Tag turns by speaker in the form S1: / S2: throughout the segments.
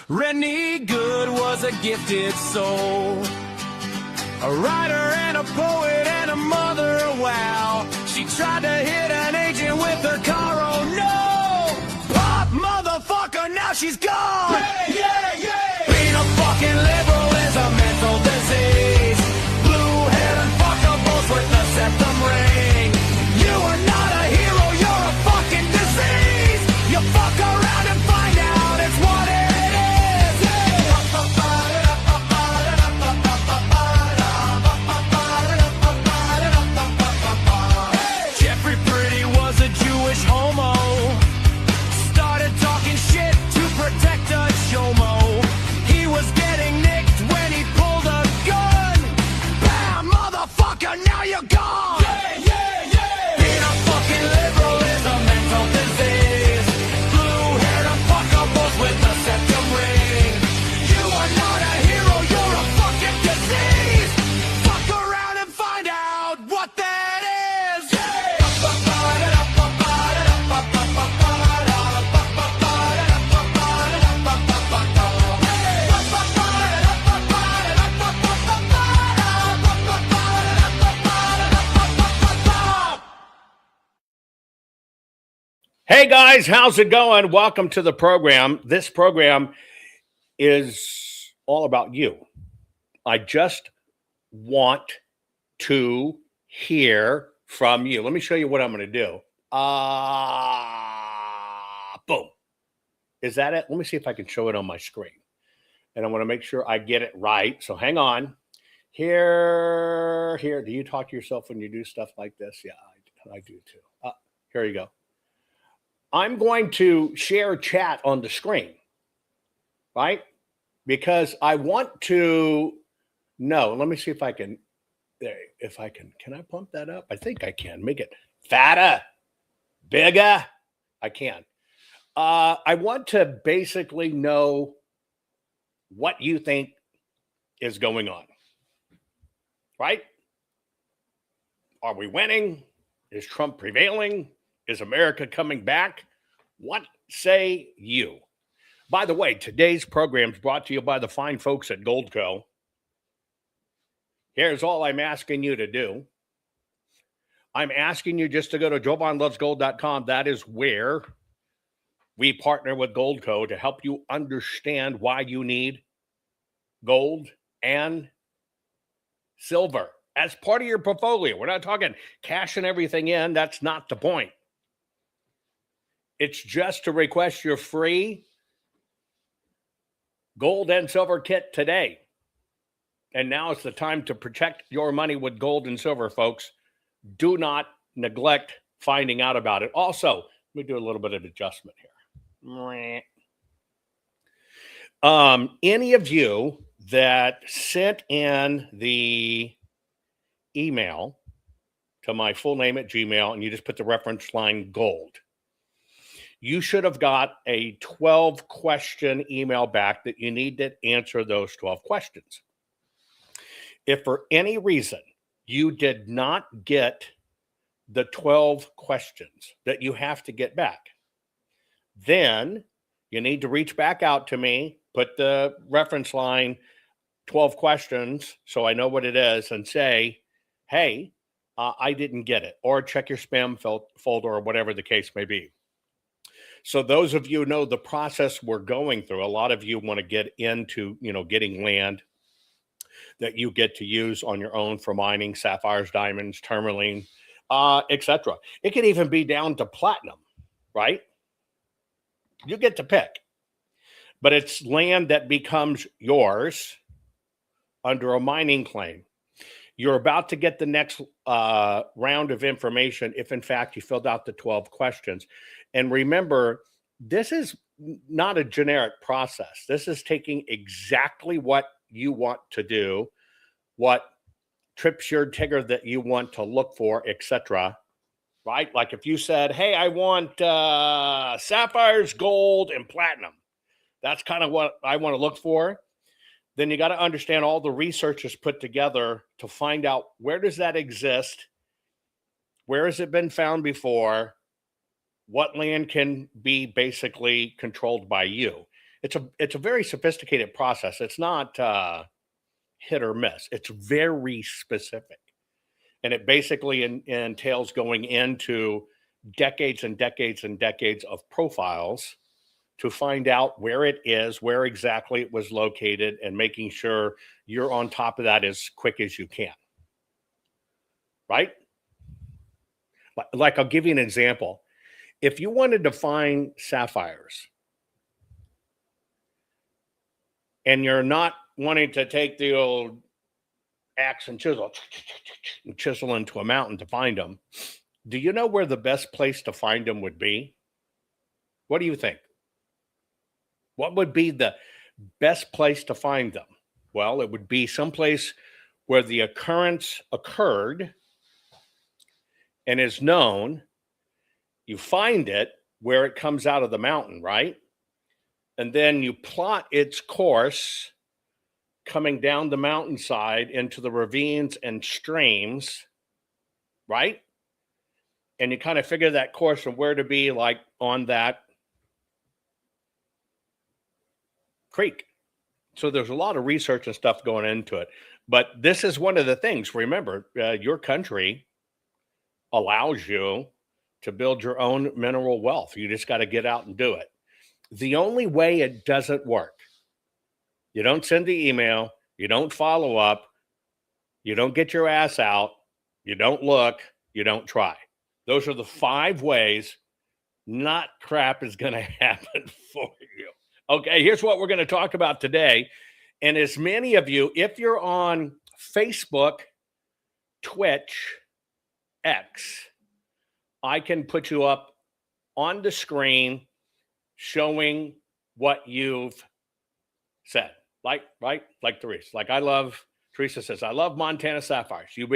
S1: Rennie Good was a gifted soul, a writer and a poet and a mother, wow. She tried to hit an agent with her car, oh no! Pop, motherfucker, now she's gone! Yeah, yeah, yeah! Being a fucking liberal is a mental disease. Blue-haired and fuckables with the septum ring. You are not a hero, you're a fucking disease! You fuck around and find out it's what it is! Jeffrey Pretty was a Jewish homo. Started talking shit to protect a chomo. He was getting nicked when he pulled a gun. Bam, motherfucker, now you're gone! Yeah, yeah, yeah! Being a fucking liberal is a mental disease. Blue-haired and fuckables with the septum ring. You are not a hero, you're a fucking disease. Fuck around and find out what that is.
S2: Hey guys, how's it going? Welcome to the program. This program is all about you. I just want to hear from you. Let me show you what I'm going to do. Boom. Is that it? Let me see if I can show it on my screen. And I want to make sure I get it right. So hang on. Here. Do you talk to yourself when you do stuff like this? Yeah, I do too. Here you go. I'm going to share chat on the screen, right? Because I want to know. Let me see if I can. If I can I pump that up? I think I can. Make it fatter, bigger. I can. I want to basically know what you think is going on, right? Are we winning? Is Trump prevailing? Is America coming back? What say you? By the way, today's program is brought to you by the fine folks at Goldco. Here's all I'm asking you to do. I'm asking you just to go to jovanlovesgold.com. That is where we partner with Goldco to help you understand why you need gold and silver as part of your portfolio. We're not talking cashing everything in. That's not the point. It's just to request your free gold and silver kit today. And now is the time to protect your money with gold and silver, folks. Do not neglect finding out about it. Also, let me do a little bit of adjustment here. Any of you that sent in the email to my full name at Gmail and you just put the reference line gold, you should have got a 12-question email back that you need to answer those 12 questions. If for any reason you did not get the 12 questions that you have to get back, then you need to reach back out to me, put the reference line 12 questions so I know what it is, and say, hey, I didn't get it, or check your spam folder or whatever the case may be. So those of you know the process we're going through. A lot of you want to get into, getting land that you get to use on your own for mining, sapphires, diamonds, tourmaline, etc. It can even be down to platinum, right? You get to pick. But it's land that becomes yours under a mining claim. You're about to get the next round of information if, in fact, you filled out the 12 questions. And remember, this is not a generic process. This is taking exactly what you want to do, what trips your trigger that you want to look for, etc. Right? Like if you said, hey, I want sapphires, gold, and platinum. That's kind of what I want to look for. Then you got to understand all the research is put together to find out where does that exist, where has it been found before, what land can be basically controlled by you. It's a very sophisticated process. It's not hit or miss. It's very specific. And it basically entails going into decades and decades and decades of profiles to find out where it is, where exactly it was located, and making sure you're on top of that as quick as you can. Right? Like I'll give you an example. If you wanted to find sapphires and you're not wanting to take the old axe and chisel into a mountain to find them, do you know where the best place to find them would be? What do you think? What would be the best place to find them? Well, it would be someplace where the occurrence occurred and is known. You find it where it comes out of the mountain, right? And then you plot its course coming down the mountainside into the ravines and streams, right? And you kind of figure that course and where to be, like on that creek. So there's a lot of research and stuff going into it. But this is one of the things. Remember, your country allows you to build your own mineral wealth. You just got to get out and do it. The only way it doesn't work, you don't send the email, you don't follow up, you don't get your ass out, you don't look, you don't try. Those are the 5 ways not crap is going to happen for you. Okay, here's what we're going to talk about today. And as many of you, if you're on Facebook, Twitch, X, I can put you up on the screen showing what you've said. Like Teresa. Teresa says, I love Montana sapphires. You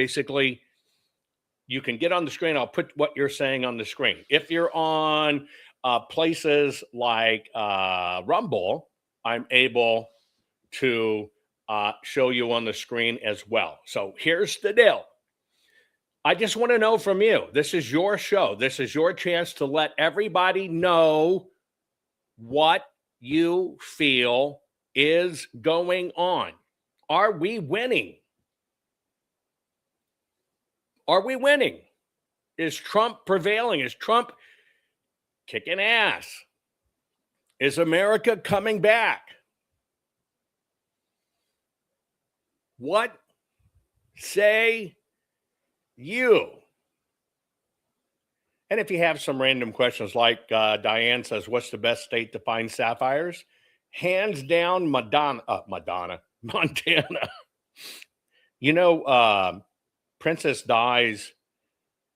S2: can get on the screen. I'll put what you're saying on the screen. If you're on places like Rumble, I'm able to show you on the screen as well. So here's the deal. I just want to know from you. This is your show. This is your chance to let everybody know what you feel is going on. Are we winning? Are we winning? Is Trump prevailing? Is Trump kicking ass? Is America coming back? What say you? And if you have some random questions like Diane says, what's the best state to find sapphires? Hands down, Montana. You know, Princess Di's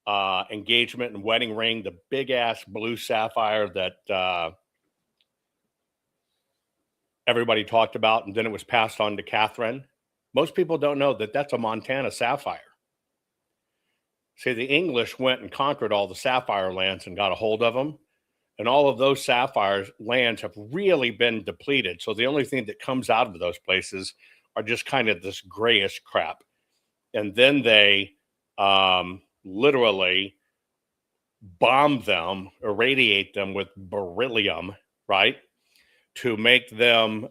S2: engagement and wedding ring, the big ass blue sapphire that everybody talked about, and then it was passed on to Catherine. Most people don't know that that's a Montana sapphire. See, the English went and conquered all the sapphire lands and got a hold of them. And all of those sapphire lands have really been depleted. So the only thing that comes out of those places are just kind of this grayish crap. And then they literally bomb them, irradiate them with beryllium, right? To make them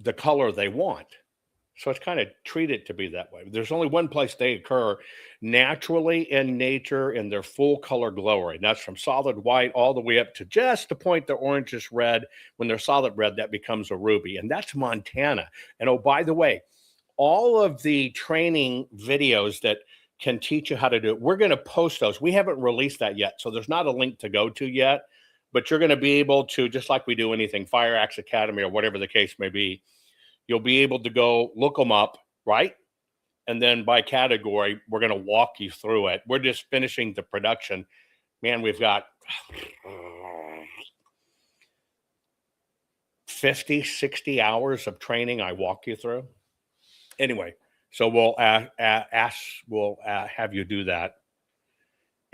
S2: the color they want. So it's kind of treated to be that way. There's only one place they occur naturally in nature in their full color glory. And that's from solid white all the way up to just the point the orangish red. When they're solid red, that becomes a ruby. And that's Montana. And oh, by the way, all of the training videos that can teach you how to do it, we're going to post those. We haven't released that yet. So there's not a link to go to yet. But you're going to be able to, just like we do anything, Fire Axe Academy or whatever the case may be, you'll be able to go look them up, right? And then by category, we're going to walk you through it. We're just finishing the production. Man, we've got 50, 60 hours of training I walk you through. Anyway, so we'll have you do that.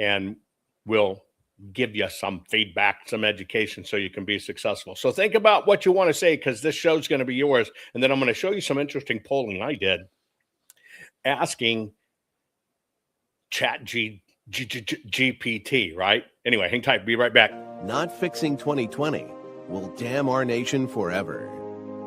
S2: And we'll give you some feedback, some education so you can be successful. So think about what you want to say, because this show's going to be yours. And then I'm going to show you some interesting polling I did asking GPT, right? Anyway, hang tight. Be right back.
S3: Not fixing 2020 will damn our nation forever.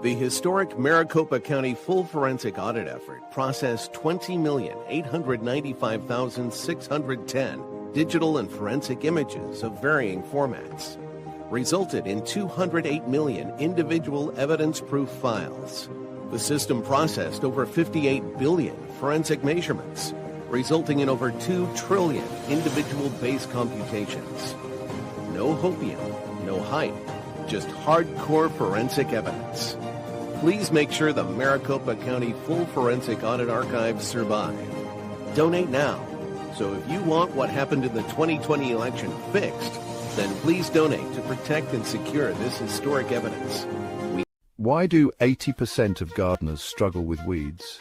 S3: The historic Maricopa County full forensic audit effort processed 20,895,610 digital and forensic images of varying formats, resulted in 208 million individual evidence-proof files. The system processed over 58 billion forensic measurements, resulting in over 2 trillion individual base computations. No hopium, no hype, just hardcore forensic evidence. Please make sure the Maricopa County Full Forensic Audit Archives survive. Donate now. So if you want what happened in the 2020 election fixed, then please donate to protect and secure this historic evidence.
S4: Why do 80% of gardeners struggle with weeds?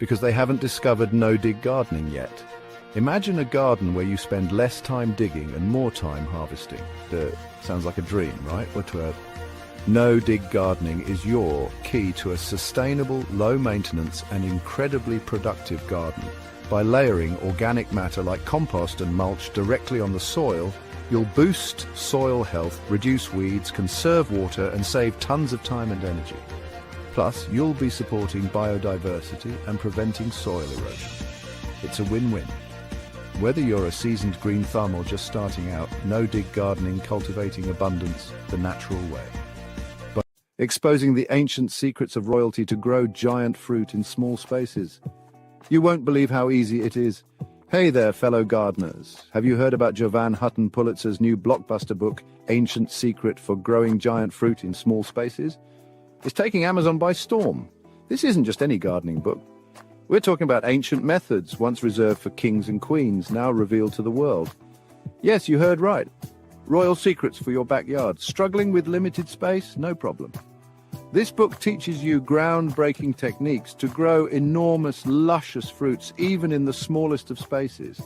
S4: Because they haven't discovered no-dig gardening yet. Imagine a garden where you spend less time digging and more time harvesting. Sounds like a dream, right? What to have? No-dig gardening is your key to a sustainable, low-maintenance and incredibly productive garden. By layering organic matter like compost and mulch directly on the soil, you'll boost soil health, reduce weeds, conserve water and save tons of time and energy. Plus, you'll be supporting biodiversity and preventing soil erosion. It's a win-win. Whether you're a seasoned green thumb or just starting out, no-dig gardening, cultivating abundance the natural way. Exposing the ancient secrets of royalty to grow giant fruit in small spaces. You won't believe how easy it is. Hey there, fellow gardeners. Have you heard about Jovan Hutton Pulitzer's new blockbuster book, Ancient Secret for Growing Giant Fruit in Small Spaces? It's taking Amazon by storm. This isn't just any gardening book. We're talking about ancient methods, once reserved for kings and queens, now revealed to the world. Yes, you heard right. Royal secrets for your backyard. Struggling with limited space? No problem. This book teaches you groundbreaking techniques to grow enormous, luscious fruits, even in the smallest of spaces.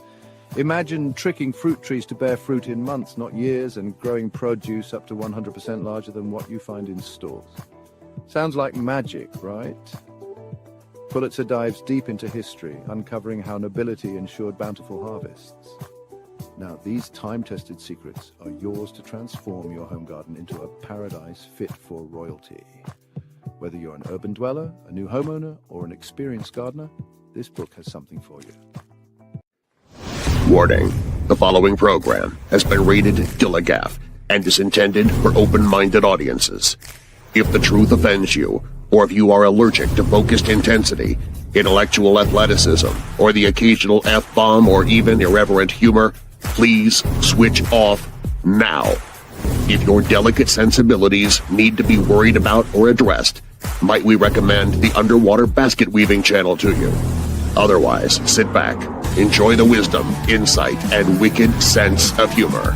S4: Imagine tricking fruit trees to bear fruit in months, not years, and growing produce up to 100% larger than what you find in stores. Sounds like magic, right? Pulitzer dives deep into history, uncovering how nobility ensured bountiful harvests. Now, these time-tested secrets are yours to transform your home garden into a paradise fit for royalty. Whether you're an urban dweller, a new homeowner, or an experienced gardener, this book has something for you.
S5: Warning: the following program has been rated Gilligaff and is intended for open-minded audiences. If the truth offends you, or if you are allergic to focused intensity, intellectual athleticism, or the occasional F-bomb or even irreverent humor, please switch off now. If your delicate sensibilities need to be worried about or addressed, might we recommend the Underwater Basket Weaving channel to you? Otherwise, sit back, enjoy the wisdom, insight, and wicked sense of humor.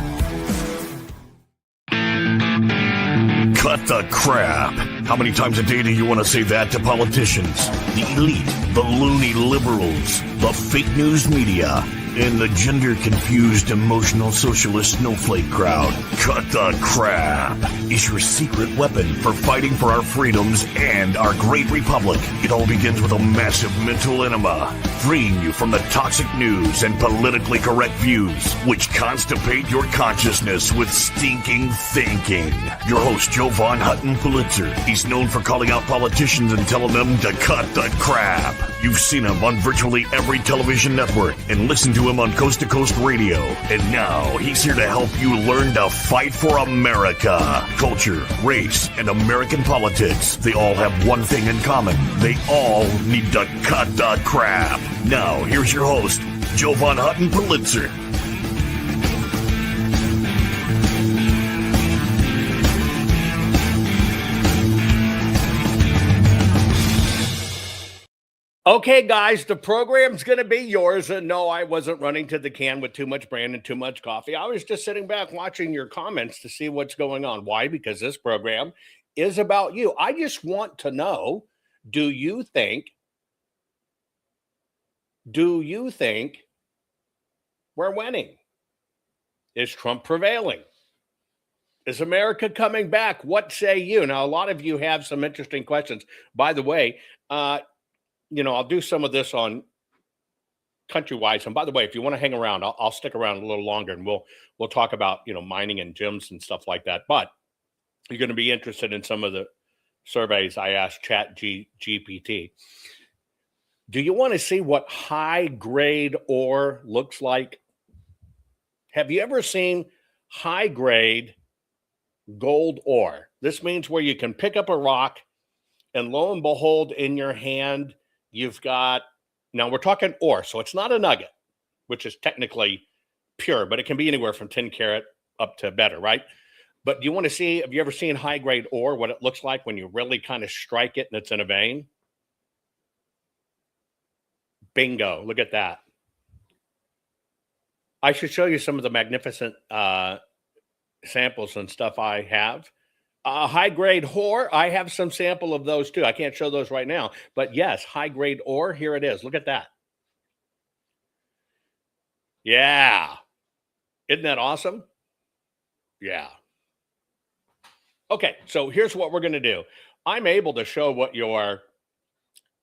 S6: Cut the crap. How many times a day do you want to say that to politicians, the elite, the loony liberals, the fake news media, and the gender-confused, emotional socialist snowflake crowd? Cut the crap is your secret weapon for fighting for our freedoms and our great republic. It all begins with a massive mental enema, freeing you from the toxic news and politically correct views, which constipate your consciousness with stinking thinking. Your host, Jovan Hutton Pulitzer. He's known for calling out politicians and telling them to cut the crap. You've seen him on virtually every television network and listened to him on Coast to Coast Radio. And now he's here to help you learn to fight for America. Culture, race, and American politics. They all have one thing in common. They all need to cut the crap. Now, here's your host, Jovan Hutton Pulitzer.
S2: Okay, guys, the program's going to be yours. And no, I wasn't running to the can with too much brand and too much coffee. I was just sitting back watching your comments to see what's going on. Why? Because this program is about you. I just want to know, do you think we're winning? Is Trump prevailing? Is America coming back? What say you? Now, a lot of you have some interesting questions. By the way, I'll do some of this on country-wise. And by the way, if you want to hang around, I'll stick around a little longer, and we'll talk about, you know, mining and gems and stuff like that. But you're going to be interested in some of the surveys I asked GPT. Do you want to see what high-grade ore looks like? Have you ever seen high-grade gold ore? This means where you can pick up a rock and lo and behold, in your hand, you've got, now we're talking ore, so it's not a nugget, which is technically pure, but it can be anywhere from 10 karat up to better, right? But do you want to see, have you ever seen high-grade ore, what it looks like when you really kind of strike it and it's in a vein? Bingo, look at that. I should show you some of the magnificent samples and stuff I have. High-grade ore, I have some sample of those too. I can't show those right now, but yes, high-grade ore, here it is. Look at that. Yeah. Isn't that awesome? Yeah. Okay, so here's what we're going to do. I'm able to show what you're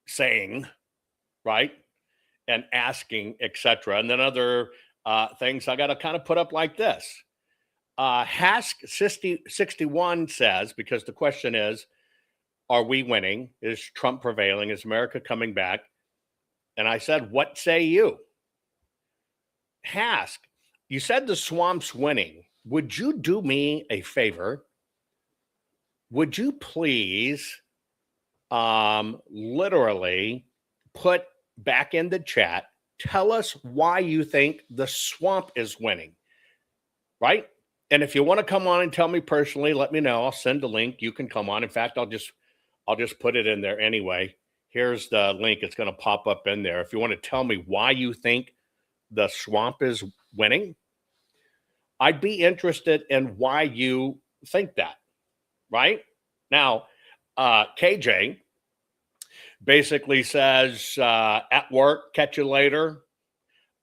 S2: saying, right? And asking, etc. And then other things I got to kind of put up like this. Hask61 says, because the question is, are we winning? Is Trump prevailing? Is America coming back? And I said, what say you? Hask, you said the swamp's winning. Would you do me a favor? Would you please literally put back in the chat, tell us why you think the swamp is winning, right? And if you want to come on and tell me personally, let me know. I'll send a link. You can come on. In fact, I'll just put it in there anyway. Here's the link. It's going to pop up in there. If you want to tell me why you think the swamp is winning, I'd be interested in why you think that, right? Now, KJ basically says, at work, catch you later.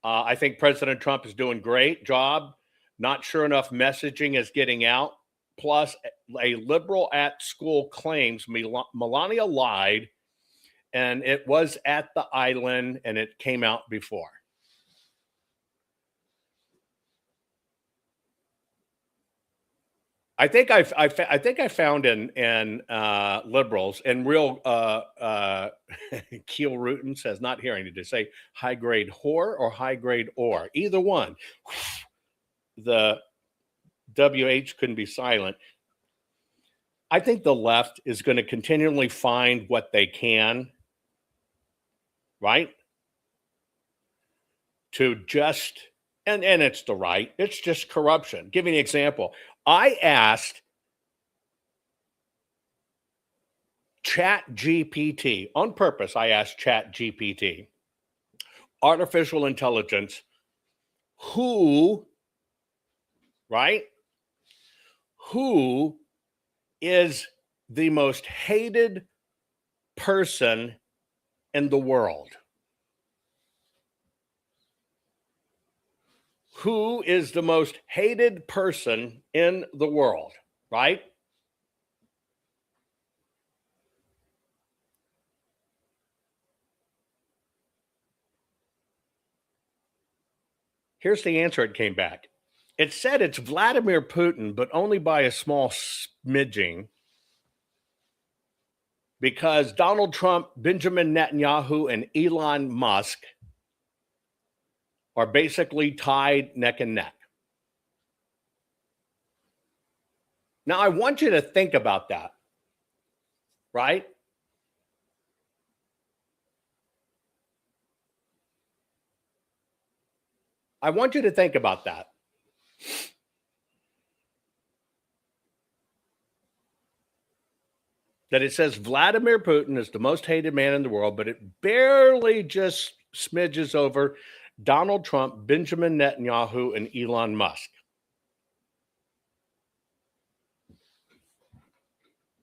S2: I think President Trump is doing great job. Not sure enough messaging is getting out. Plus, a liberal at school claims Melania lied, and it was at the island, and it came out before. I think I found in liberals and real Keel Rutan says not hearing. Did they say high grade whore or high grade ore? Either one. The WH couldn't be silent. I think the left is going to continually find what they can, right? To just, and it's the right, it's just corruption. Give me an example. I asked ChatGPT, on purpose, I asked ChatGPT, artificial intelligence, who, right? Who is the most hated person in the world? Who is the most hated person in the world, right? Here's the answer it came back. It said it's Vladimir Putin, but only by a small smidging, because Donald Trump, Benjamin Netanyahu, and Elon Musk are basically tied neck and neck. Now, I want you to think about that, right? I want you to think about that. That it says Vladimir Putin is the most hated man in the world, but it barely just smidges over Donald Trump, Benjamin Netanyahu, and Elon Musk.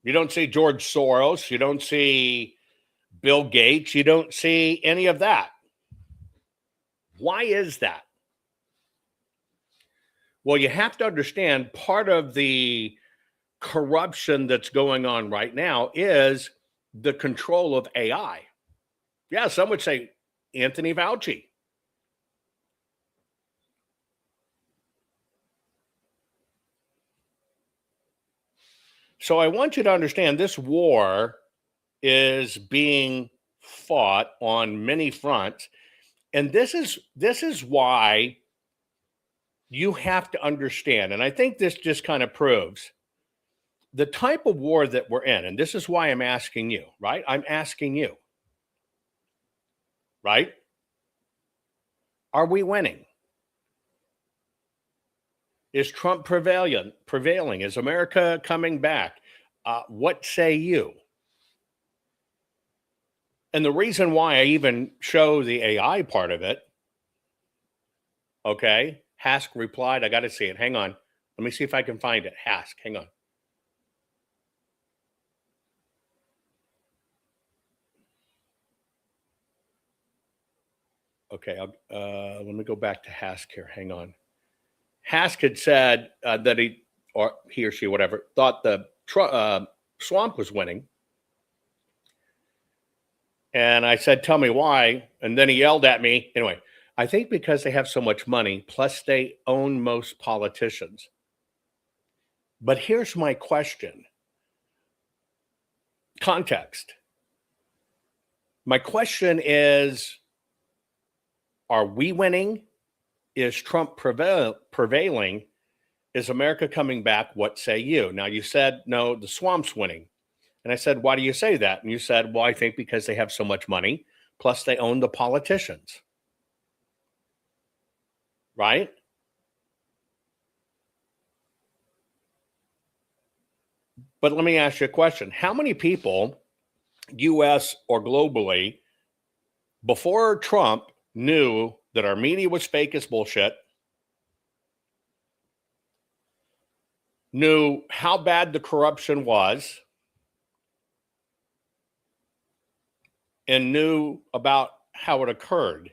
S2: You don't see George Soros. You don't see Bill Gates. You don't see any of that. Why is that? Well, you have to understand part of the corruption that's going on right now is the control of AI. Yeah, some would say Anthony Fauci. So I want you to understand this war is being fought on many fronts. And this is why you have to understand. And I think this just kind of proves the type of war that we're in. And this is why I'm asking you, right? I'm asking you, right? Are we winning? Is Trump prevailing? Is America coming back? What say you? And the reason why I even show the AI part of it, okay, Hask replied, I got to see it. Hang on. Let me see if I can find it. Hask, hang on. Okay, let me go back to Hask here. Hang on. Hask had said that he or she, whatever, thought the swamp was winning. And I said, tell me why. And then he yelled at me. Anyway, I think because they have so much money, plus they own most politicians. But here's my question. Context. My question is, are we winning? Is Trump prevailing? Is America coming back? What say you? Now, you said, no, the swamp's winning. And I said, why do you say that? And you said, well, I think because they have so much money, plus they own the politicians. Right? But let me ask you a question. How many people, US or globally, before Trump knew that our media was fake as bullshit, knew how bad the corruption was, and knew about how it occurred?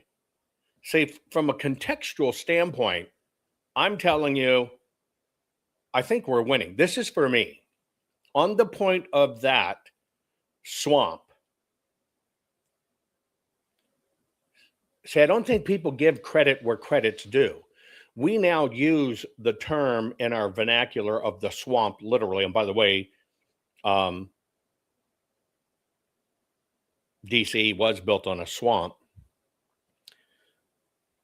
S2: See, from a contextual standpoint, I'm telling you, I think we're winning. This is for me. On the point of that swamp, see, I don't think people give credit where credit's due. We now use the term in our vernacular of the swamp literally. And by the way, DC was built on a swamp.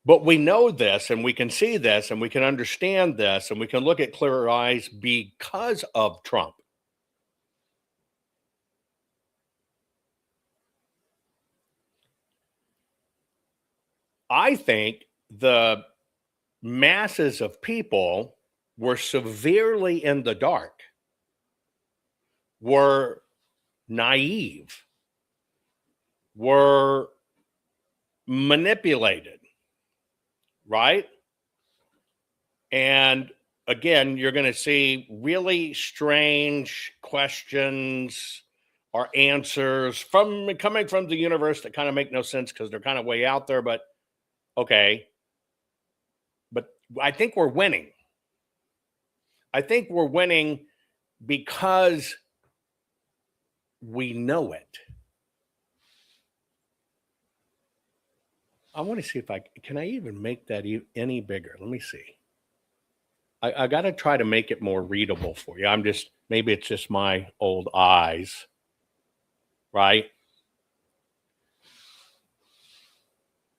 S2: But we know this, and we can see this, and we can understand this, and we can look at clearer eyes because of Trump. I think the masses of people were severely in the dark, were naive, were manipulated, right? And again, you're going to see really strange questions or answers coming from the universe that kind of make no sense because they're kind of way out there, but okay. But I think we're winning. I think we're winning because we know it. I want to see if can I even make that any bigger? Let me see. I got to try to make it more readable for you. Maybe it's just my old eyes, right?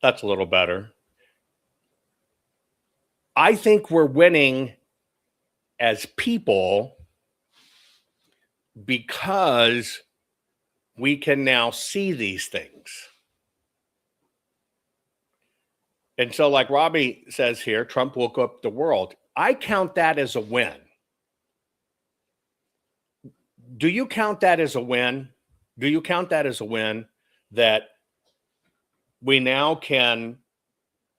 S2: That's a little better. I think we're winning as people because we can now see these things. And so, like Robbie says here, Trump woke up the world. I count that as a win. Do you count that as a win? Do you count that as a win that we now can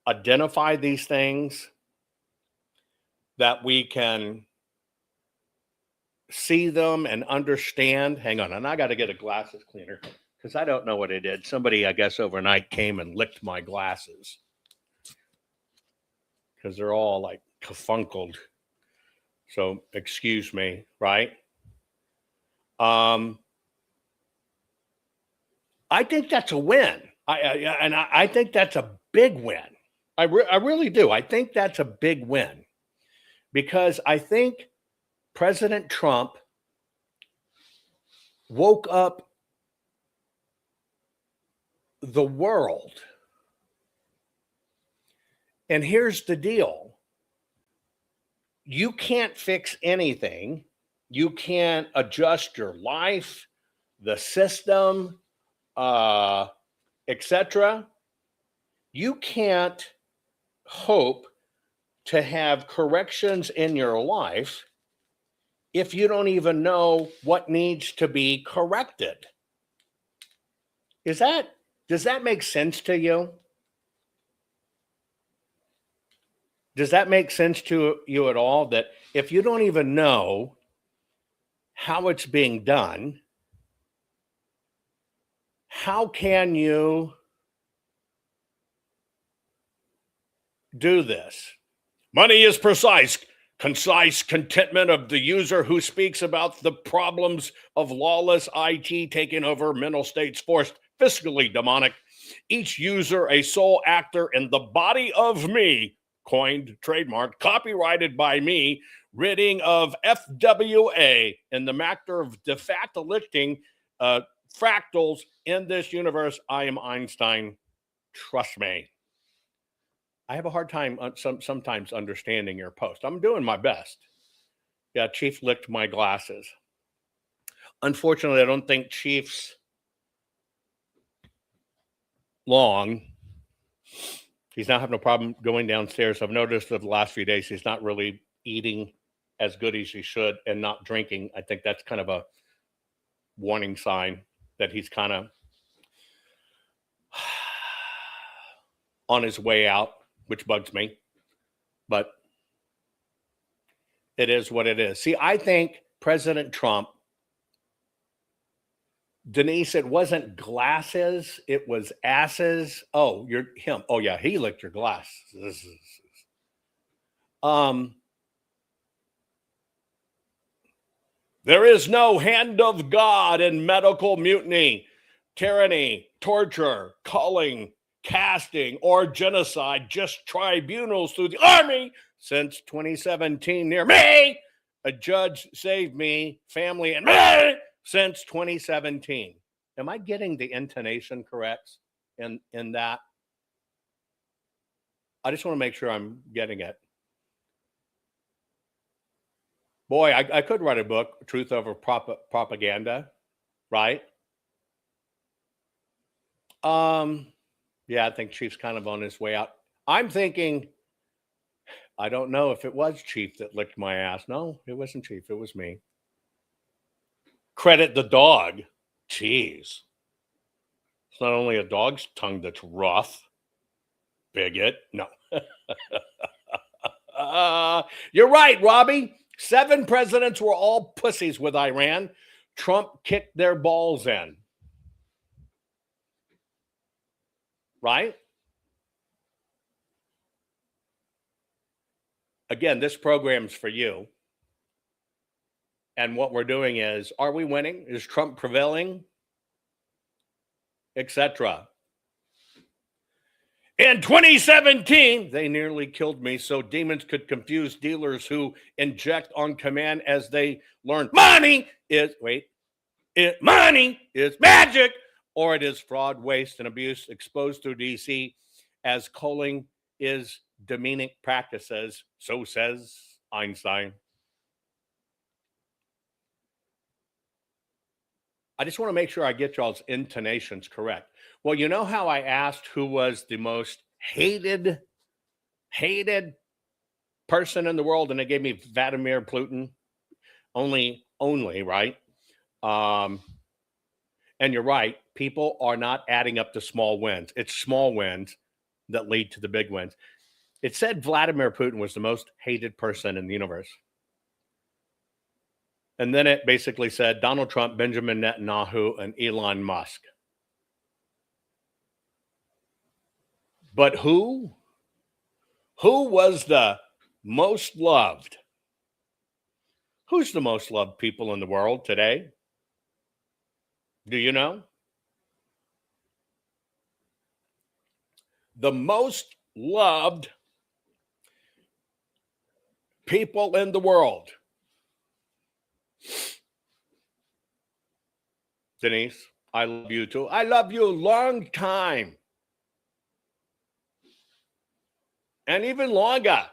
S2: identify these things, that we can see them and understand? Hang on, and I got to get a glasses cleaner because I don't know what it did. Somebody, I guess, overnight came and licked my glasses because they're all like cafunkled. So excuse me, right? I think that's a win. I think that's a big win. I really do. I think that's a big win because I think President Trump woke up the world. And here's the deal. You can't fix anything. You can't adjust your life, the system, etc. You can't hope to have corrections in your life if you don't even know what needs to be corrected. Does that make sense to you? Does that make sense to you at all? That if you don't even know how it's being done, how can you do this? Money is precise, concise contentment of the user who speaks about the problems of lawless IT taking over mental states forced, fiscally demonic. Each user a sole actor in the body of me, coined, trademarked, copyrighted by me, ridding of FWA in the matter of de facto lifting fractals in this universe. I am Einstein. Trust me. I have a hard time sometimes understanding your post. I'm doing my best. Yeah, Chief licked my glasses. Unfortunately, I don't think Chief's long. He's not having a problem going downstairs. I've noticed that the last few days he's not really eating as good as he should and not drinking. I think that's kind of a warning sign that he's kind of on his way out, which bugs me. But it is what it is. See, I think President Trump, Denise, it wasn't glasses, it was asses. Oh, you're him. Oh, yeah, he licked your glasses. There is no hand of God in medical mutiny, tyranny, torture, culling, casting, or genocide, just tribunals through the army since 2017 near me. A judge saved me, family, and me since 2017. Am I getting the intonation correct in that? I just want to make sure I'm getting it. Boy, I could write a book, Truth Over Propaganda, right? Yeah, I think Chief's kind of on his way out. I'm thinking, I don't know if it was Chief that licked my ass. No, it wasn't Chief. It was me. Credit the dog. Jeez. It's not only a dog's tongue that's rough. Bigot. No. You're right, Robbie. 7 presidents were all pussies with Iran. Trump kicked their balls in. Right? Again, this program's for you. And what we're doing is, are we winning? Is Trump prevailing? Etc. In 2017, they nearly killed me so demons could confuse dealers who inject on command as they learn money is magic, or it is fraud, waste, and abuse exposed through DC as culling is demonic practices. So says Einstein. I just want to make sure I get y'all's intonations correct. Well, you know how I asked who was the most hated person in the world, and they gave me Vladimir Putin. Only, right? And you're right. People are not adding up to small wins. It's small wins that lead to the big wins. It said Vladimir Putin was the most hated person in the universe. And then it basically said Donald Trump, Benjamin Netanyahu, and Elon Musk. But who was the most loved? Who's the most loved people in the world today? Do you know? The most loved people in the world. Denise, I love you too. I love you a long time. And even longer.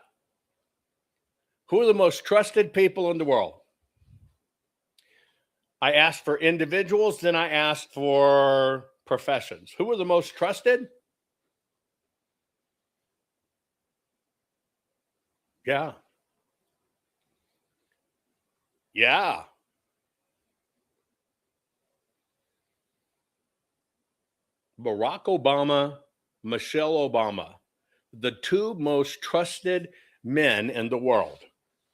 S2: Who are the most trusted people in the world? I asked for individuals, then I asked for professions. Who are the most trusted? Yeah. Yeah. Barack Obama, Michelle Obama, the two most trusted men in the world.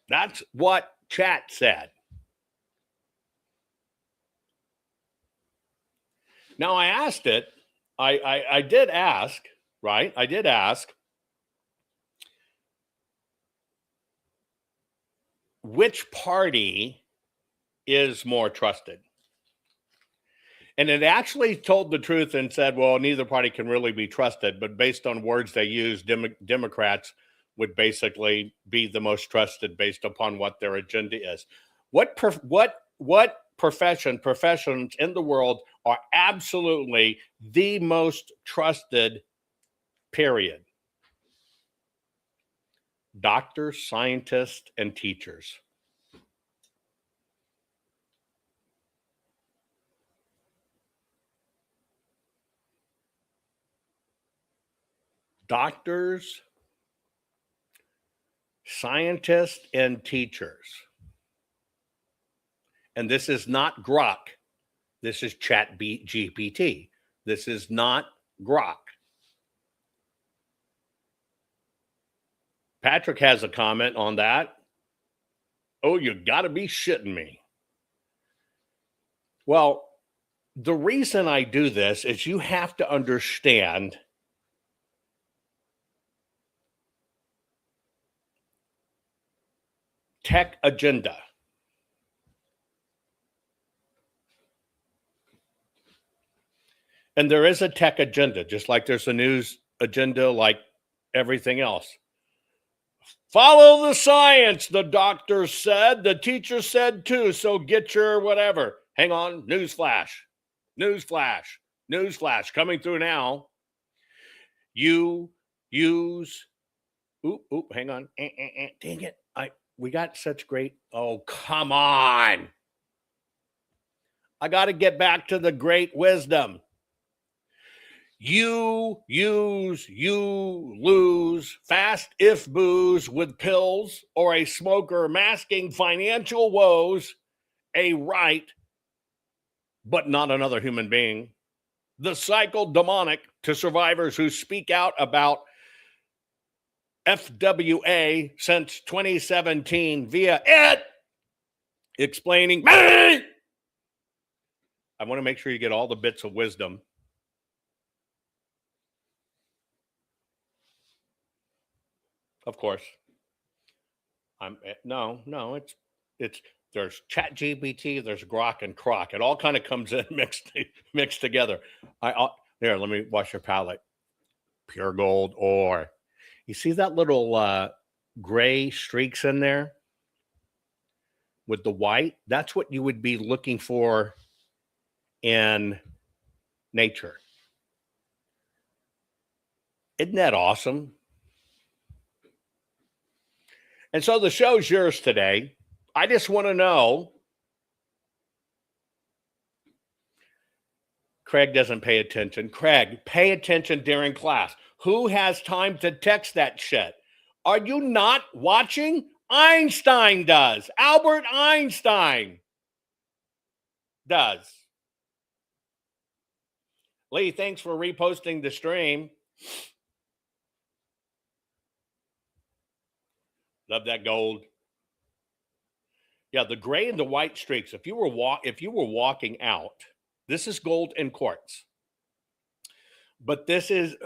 S2: That's what chat said. Now I asked it. I did ask, right? I did ask, which party is more trusted? And it actually told the truth and said, well, neither party can really be trusted, but based on words they use, Democrats would basically be the most trusted based upon what their agenda is. What professions in the world are absolutely the most trusted, period? Doctors, scientists, and teachers. Doctors, scientists, and teachers. And this is not Grok. This is Chat GPT. This is not Grok. Patrick has a comment on that. Oh, you got to be shitting me. Well, the reason I do this is you have to understand tech agenda. And there is a tech agenda, just like there's a news agenda, like everything else. Follow the science, the doctor said. The teacher said too, so get your whatever. Hang on, newsflash. Newsflash coming through now. You use, hang on. Dang it. We got such great, oh, come on. I got to get back to the great wisdom. You lose fast if booze with pills or a smoker masking financial woes, a right, but not another human being. The cycle demonic to survivors who speak out about FWA since 2017 via it explaining me. I want to make sure you get all the bits of wisdom. Of course. It's there's Chat GPT, there's Grok and Croc. It all kind of comes in mixed together. Here, let me wash your palette. Pure gold ore. You see that little gray streaks in there with the white? That's what you would be looking for in nature. Isn't that awesome? And so the show's yours today. I just want to know. Craig doesn't pay attention. Craig, pay attention during class. Who has time to text that shit? Are you not watching? Einstein does. Albert Einstein does. Lee, thanks for reposting the stream. Love that gold. Yeah, the gray and the white streaks. If you were walking out, this is gold and quartz. But this is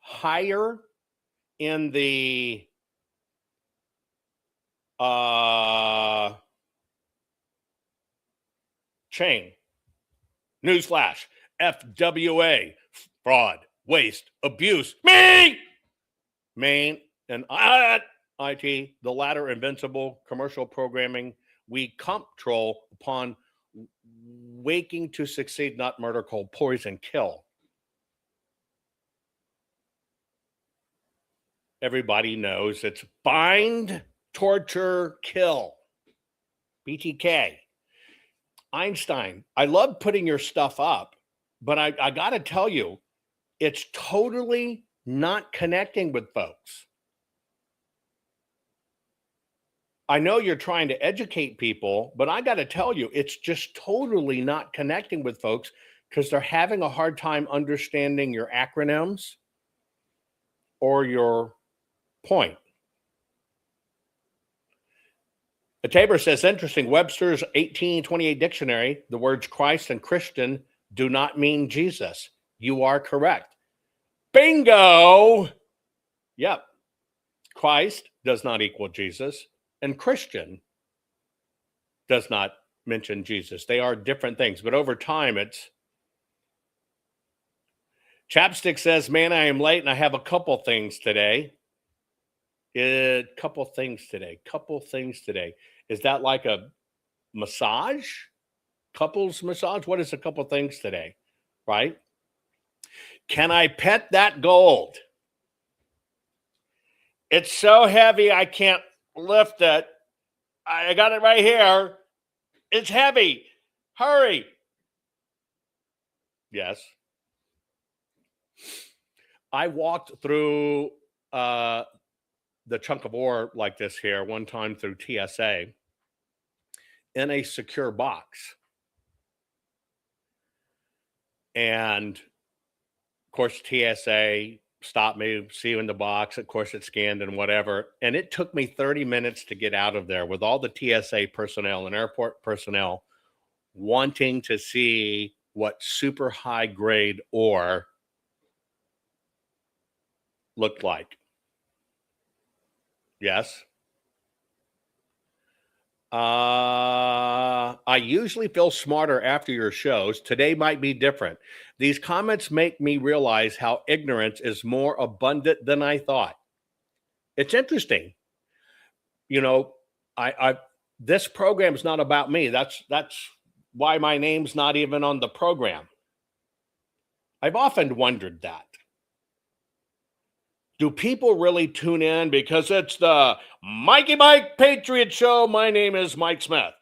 S2: higher in the chain. Newsflash. FWA. Fraud. Waste. Abuse. Me! Main and IT, the latter invincible commercial programming we control upon waking to succeed, not murder, cold, poison, kill. Everybody knows it's bind, torture, kill. BTK. Einstein. I love putting your stuff up, but I got to tell you, it's totally not connecting with folks. I know you're trying to educate people, but I got to tell you, it's just totally not connecting with folks because they're having a hard time understanding your acronyms or your point. The Tabor says, interesting. Webster's 1828 dictionary, the words Christ and Christian do not mean Jesus. You are correct. Bingo! Yep. Christ does not equal Jesus, and Christian does not mention Jesus. They are different things, but over time it's... Chapstick says, man, I am late and I have a couple things today. Couple things today. Is that like a massage? Couples massage? What is a couple things today? Right? Can I pet that gold? It's so heavy I can't lift it. I got it right here. It's heavy. Hurry. Yes. I walked through the chunk of ore like this here one time through TSA in a secure box. And of course, TSA stopped me, see you in the box. Of course, it scanned and whatever. And it took me 30 minutes to get out of there with all the TSA personnel and airport personnel wanting to see what super high grade ore looked like. Yes. I usually feel smarter after your shows. Today might be different. These comments make me realize how ignorance is more abundant than I thought. It's interesting. You know, this program is not about me. That's why my name's not even on the program. I've often wondered that. Do people really tune in because it's the Mikey Mike Patriot Show? My name is Mike Smith.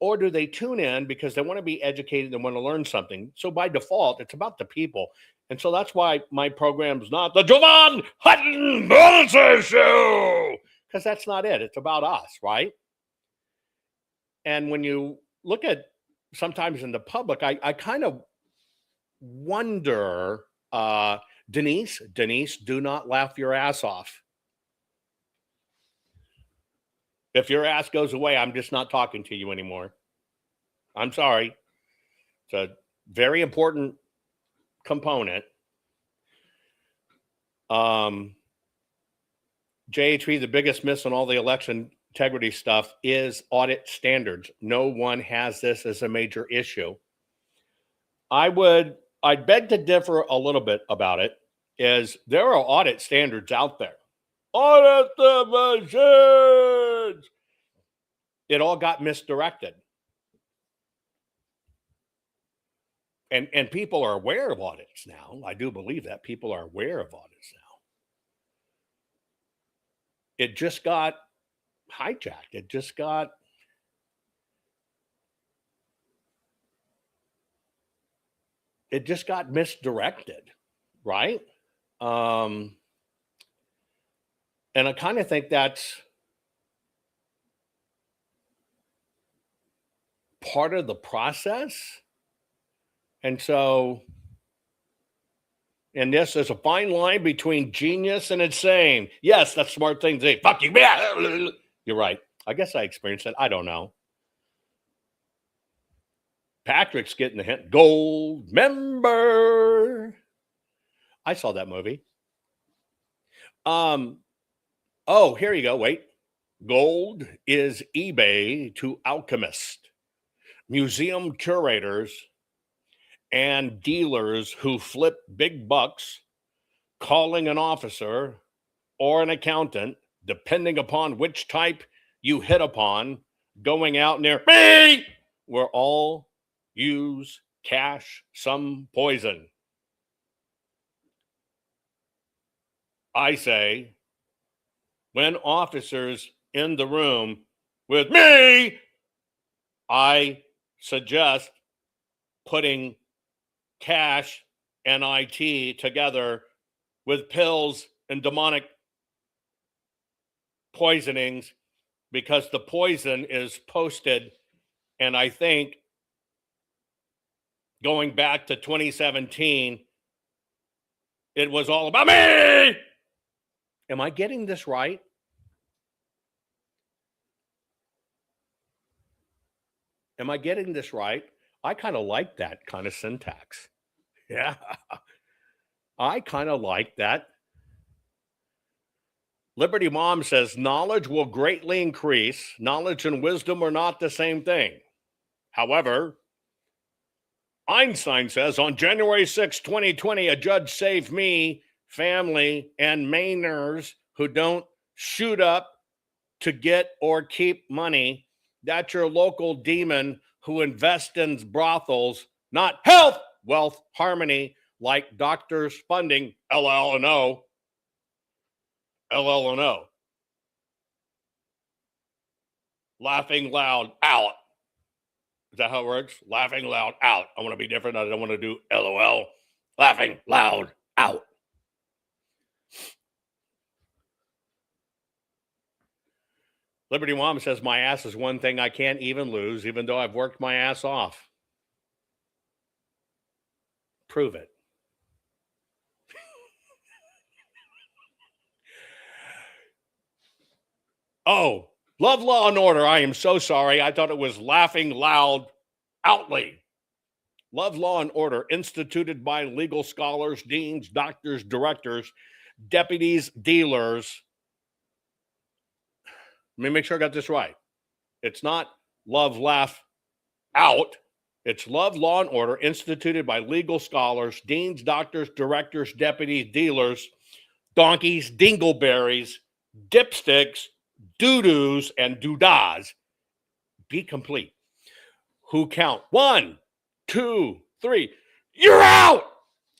S2: Or do they tune in because they want to be educated and want to learn something? So by default, it's about the people. And so that's why my program's not the Jovan Hutton Pulitzer Show, because that's not it. It's about us, right? And when you look at sometimes in the public, I kind of wonder, Denise, do not laugh your ass off. If your ass goes away, I'm just not talking to you anymore. I'm sorry. It's a very important component. JHV, the biggest miss on all the election integrity stuff is audit standards. No one has this as a major issue. I'd beg to differ a little bit about it, is there are audit standards out there. Audit the machines! It all got misdirected. And people are aware of audits now. I do believe that people are aware of audits now. It just got hijacked. It just got misdirected, right? And I kind of think that's part of the process. And so, and yes, there's a fine line between genius and insane. Yes, that's smart thing to say. Fuck you. You're right. I guess I experienced that. I don't know. Patrick's getting the hint. Gold member. I saw that movie. Oh, here you go. Wait. Gold is eBay to alchemists, museum curators, and dealers who flip big bucks, calling an officer or an accountant, depending upon which type you hit upon, going out near me. We're all use, cache some poison. I say, when officers in the room with me, I suggest putting cash and IT together with pills and demonic poisonings, because the poison is posted, and I think going back to 2017, it was all about me. Am I getting this right? Am I getting this right? I kind of like that kind of syntax. Yeah. I kind of like that. Liberty Mom says knowledge will greatly increase. Knowledge and wisdom are not the same thing. However, Einstein says on January 6, 2020, a judge saved me, family, and Mainers who don't shoot up to get or keep money. That's your local demon who invests in brothels, not health, wealth, harmony, like doctors funding LL&O. LL&O. Laughing loud out. Is that how it works? Laughing loud out. I want to be different. I don't want to do LOL. Laughing loud out. Liberty Mom says my ass is one thing I can't even lose, even though I've worked my ass off. Prove it. Oh, love, law, and order. I am so sorry. I thought it was laughing loud outly. Love, law, and order, instituted by legal scholars, deans, doctors, directors, deputies, dealers. Let me make sure I got this right. It's not love, laugh, out. It's love, law, and order, instituted by legal scholars, deans, doctors, directors, deputies, dealers, donkeys, dingleberries, dipsticks, doo-doos, and doodahs. Be complete. Who count 1, 2, 3. You're out!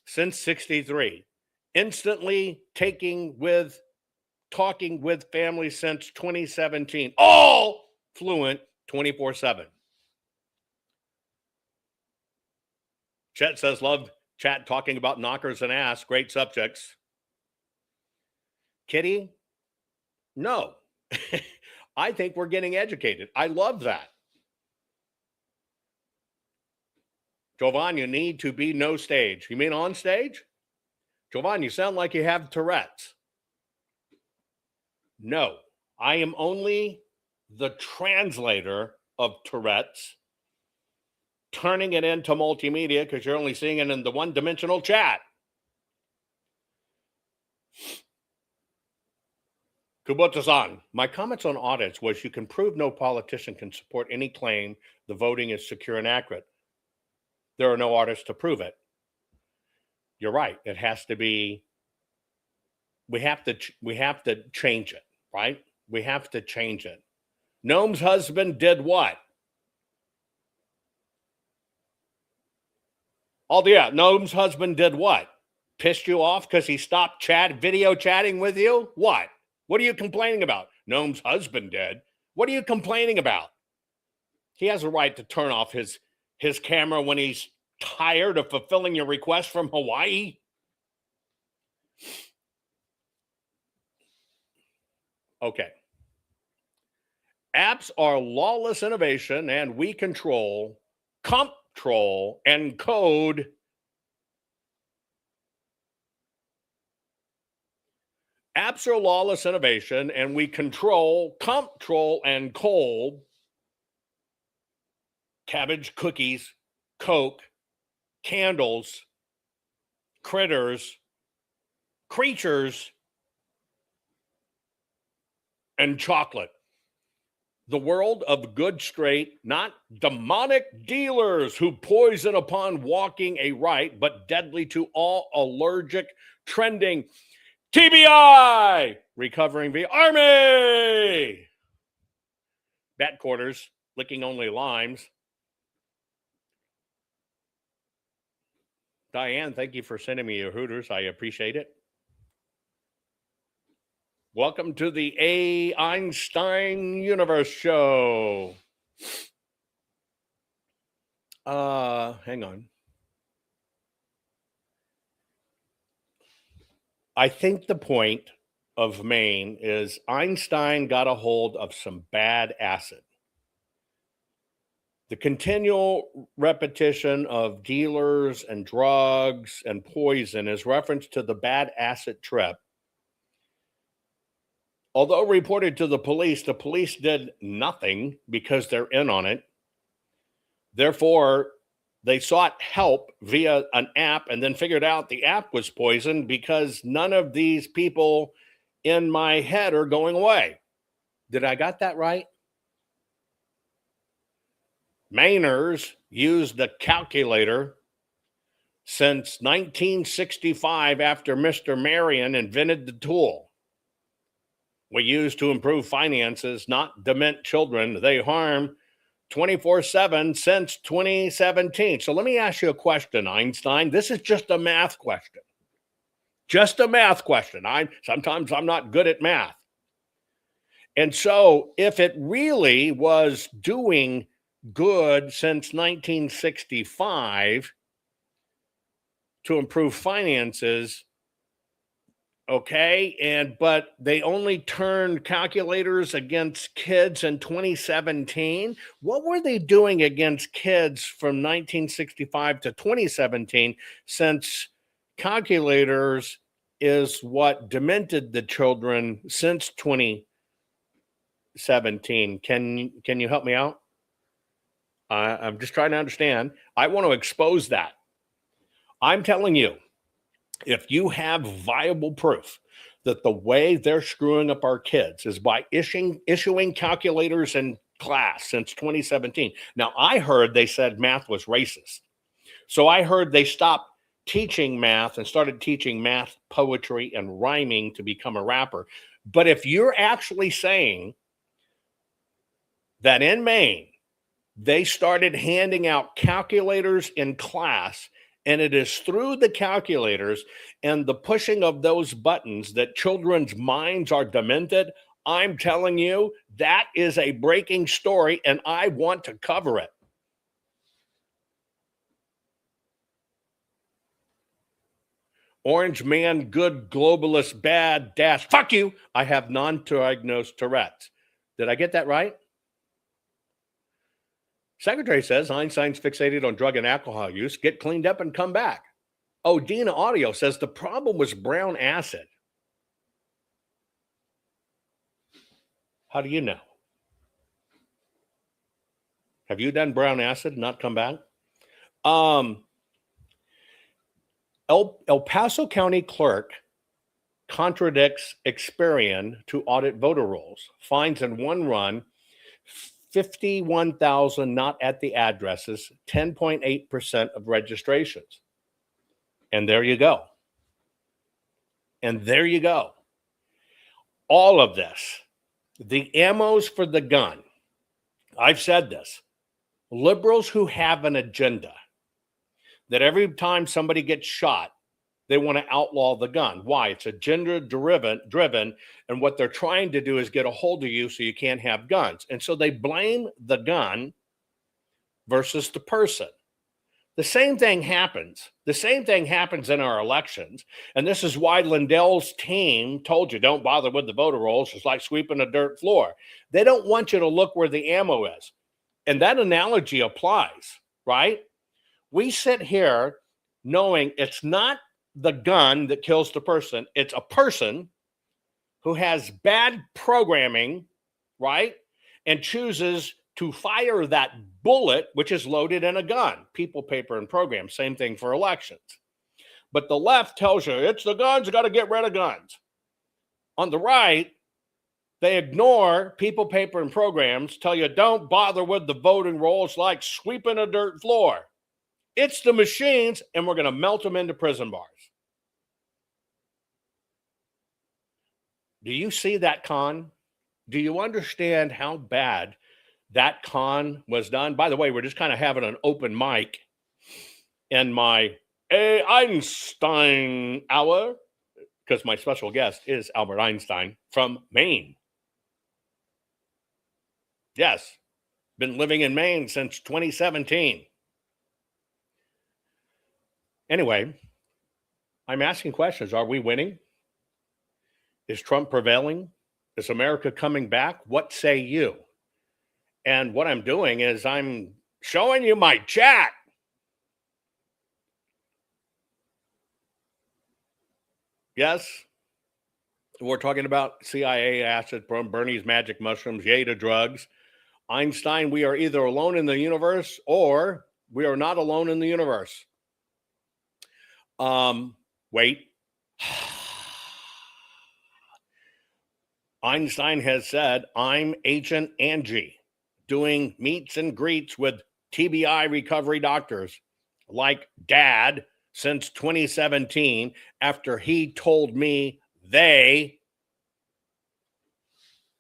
S2: Since 63. Instantly talking with family since 2017. All fluent 24/7. Chet says, love chat talking about knockers and ass. Great subjects. Kitty, no. I think we're getting educated. I love that. Jovan, you need to be no stage. You mean on stage? Jovan, you sound like you have Tourette's. No, I am only the translator of Tourette's, turning it into multimedia because you're only seeing it in the one-dimensional chat. Kubota-san, my comments on audits was you can prove no politician can support any claim the voting is secure and accurate. There are no audits to prove it. You're right. It has to be, we have to change it, right? We have to change it. Noam's husband did what? Noam's husband did what? Pissed you off because he stopped video chatting with you? What? What are you complaining about? Noam's husband did. What are you complaining about? He has a right to turn off his camera when he's tired of fulfilling your request from Hawaii. Okay. Apps are lawless innovation, and we control, control, and code. Apps are lawless innovation, and we control, and cold, cabbage, cookies, Coke, candles, critters, creatures, and chocolate. The world of good, straight, not demonic dealers who poison upon walking a right, but deadly to all allergic, trending TBI, recovering the army. Bat quarters, licking only limes. Diane, thank you for sending me your Hooters. I appreciate it. Welcome to the A. Einstein Universe Show. Hang on. I think the point of Maine is Einstein got a hold of some bad acid. The continual repetition of dealers and drugs and poison is reference to the bad acid trip. Although reported to the police did nothing because they're in on it. Therefore, they sought help via an app and then figured out the app was poisoned because none of these people in my head are going away. Did I got that right? Mainers used the calculator since 1965 after Mr. Marion invented the tool. We use to improve finances, not dement children. They harm 24/7 since 2017. So let me ask you a question, Einstein. This is just a math question. Just a math question. Sometimes I'm not good at math. And so if it really was doing good since 1965 to improve finances, okay, but they only turned calculators against kids in 2017. What were they doing against kids from 1965 to 2017, since calculators is what demented the children since 2017? Can you help me out? I'm just trying to understand. I want to expose that. I'm telling you, if you have viable proof that the way they're screwing up our kids is by issuing calculators in class since 2017. Now, I heard they said math was racist. So I heard they stopped teaching math and started teaching math, poetry, and rhyming to become a rapper. But if you're actually saying that in Maine, they started handing out calculators in class, and it is through the calculators and the pushing of those buttons that children's minds are demented, I'm telling you, that is a breaking story, and I want to cover it. Orange man, good, globalist, bad, dash. Fuck you. I have non-diagnosed Tourette's. Did I get that right? Secretary says Einstein's fixated on drug and alcohol use. Get cleaned up and come back. Oh, Dina Audio says the problem was brown acid. How do you know? Have you done brown acid and not come back? El Paso County clerk contradicts Experian to audit voter rolls. Finds in one run 51,000 not at the addresses, 10.8% of registrations. And there you go. And there you go. All of this, the ammos for the gun. I've said this. Liberals who have an agenda, that every time somebody gets shot, they want to outlaw the gun. Why? It's agenda driven, and what they're trying to do is get a hold of you so you can't have guns. And so they blame the gun versus the person. The same thing happens. The same thing happens in our elections. And this is why Lindell's team told you, don't bother with the voter rolls. It's like sweeping a dirt floor. They don't want you to look where the ammo is. And that analogy applies, right? We sit here knowing it's not the gun that kills the person. It's a person who has bad programming, right? And chooses to fire that bullet, which is loaded in a gun. People, paper, and program. Same thing for elections. But the left tells you it's the guns, got to get rid of guns. On the right, they ignore people, paper, and programs, tell you don't bother with the voting rolls like sweeping a dirt floor. It's the machines, and we're going to melt them into prison bars. Do you see that con? Do you understand how bad that con was done? By the way, we're just kind of having an open mic in my a Einstein hour, because my special guest is Albert Einstein from Maine. Yes, been living in Maine since 2017. Anyway, I'm asking questions. Are we winning? Is Trump prevailing? Is America coming back? What say you? And what I'm doing is I'm showing you my chat. Yes, we're talking about CIA acid from Bernie's magic mushrooms, yay to drugs. Einstein, we are either alone in the universe or we are not alone in the universe. Wait. Einstein has said, I'm Agent Angie, doing meets and greets with TBI recovery doctors like Dad since 2017 after he told me they,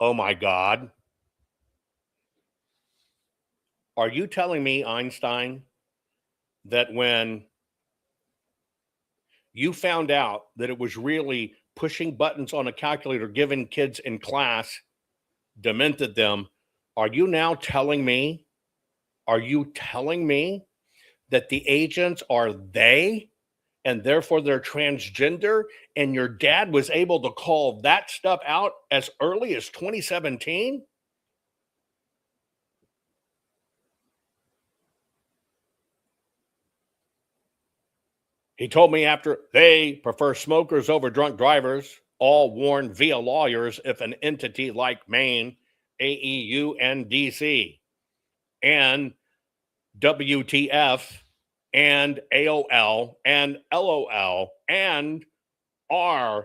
S2: oh my God. Are you telling me, Einstein, that when you found out that it was really pushing buttons on a calculator given kids in class demented them, are you now telling me, that the agents are they and therefore they're transgender, and your dad was able to call that stuff out as early as 2017? He told me after they prefer smokers over drunk drivers, all warned via lawyers if an entity like Maine, AEU, and DC, and WTF, and AOL, and LOL, and RLOL,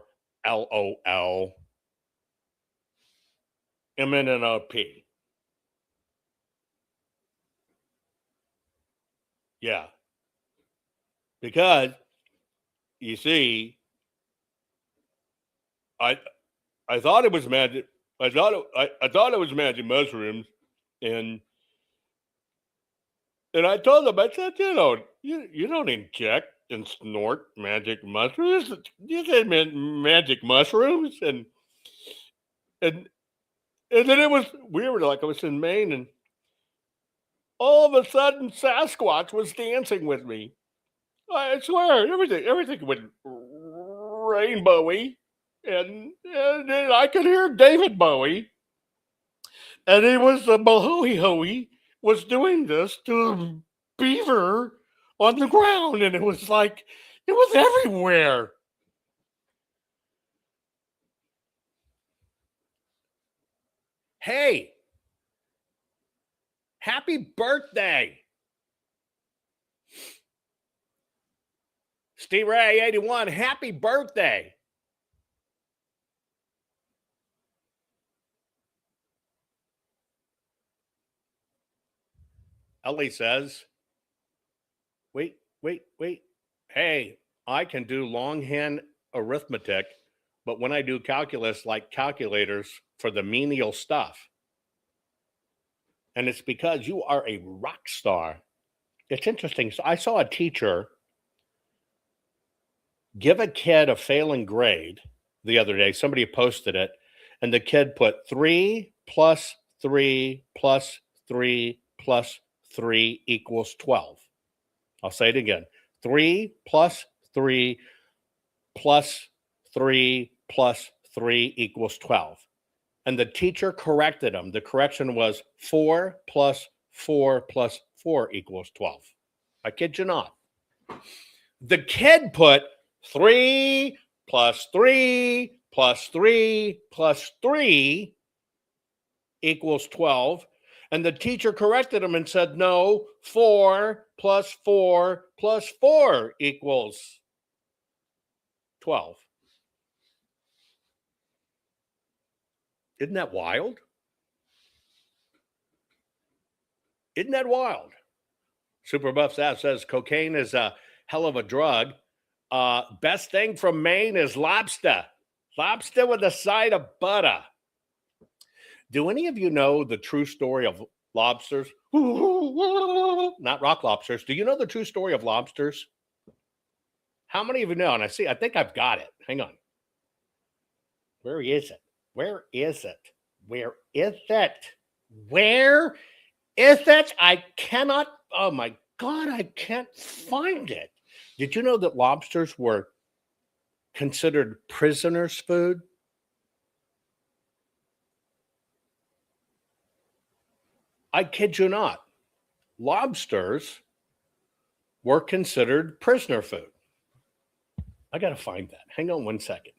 S2: MNNOP. Yeah. Because, you see, I thought it was magic. I thought it was magic mushrooms, and I told them, I said, you don't inject and snort magic mushrooms. You said magic mushrooms, and then it was weird. Like I was in Maine, and all of a sudden, Sasquatch was dancing with me. I swear, everything went rainbowy, and I could hear David Bowie, and he was the Bowie was doing this to a beaver on the ground, and it was like it was everywhere. Hey, happy birthday, Steve Ray 81. Happy birthday. Ellie says, wait. Hey, I can do longhand arithmetic, but when I do calculus, like calculators for the menial stuff. And it's because you are a rock star. It's interesting. So I saw a teacher give a kid a failing grade the other day. Somebody posted it, and the kid put 3 plus 3 plus 3 plus 3 equals 12. I'll say it again. 3 plus 3 plus 3 plus 3 equals 12. And the teacher corrected him. The correction was 4 plus 4 plus 4 equals 12. I kid you not. The kid put 3 plus 3 plus 3 plus 3 equals 12. And the teacher corrected him and said, no, 4 plus 4 plus 4 equals 12. Isn't that wild? Isn't that wild? Super Buff says cocaine is a hell of a drug. Best thing from Maine is lobster. Lobster with a side of butter. Do any of you know the true story of lobsters? Not rock lobsters. Do you know the true story of lobsters? How many of you know? And I think I've got it. Hang on. Where is it? Where is it? Where is it? Where is it? I cannot, oh my God, I can't find it. Did you know that lobsters were considered prisoners' food? I kid you not. Lobsters were considered prisoner food. I got to find that. Hang on one second.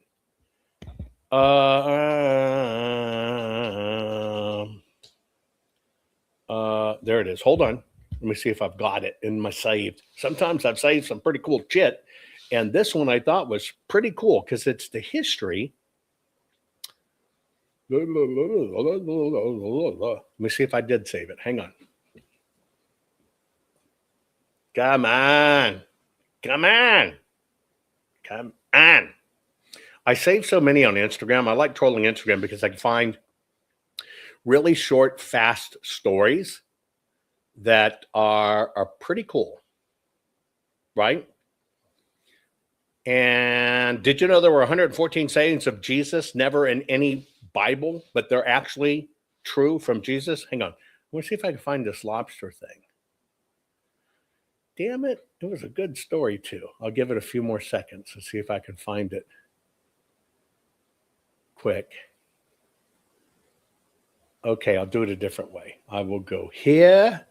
S2: There it is. Hold on. Let me see if I've got it in my saved. Sometimes I've saved some pretty cool shit. And this one I thought was pretty cool because it's the history. Let me see if I did save it. Hang on. Come on. Come on. Come on. I save so many on Instagram. I like trolling Instagram because I can find really short, fast stories that are pretty cool. Right? And did you know there were 114 sayings of Jesus, never in any Bible, but they're actually true from Jesus? Hang on. Let me see if I can find this lobster thing. Damn it. It was a good story, too. I'll give it a few more seconds and see if I can find it quick. Okay, I'll do it a different way. I will go here.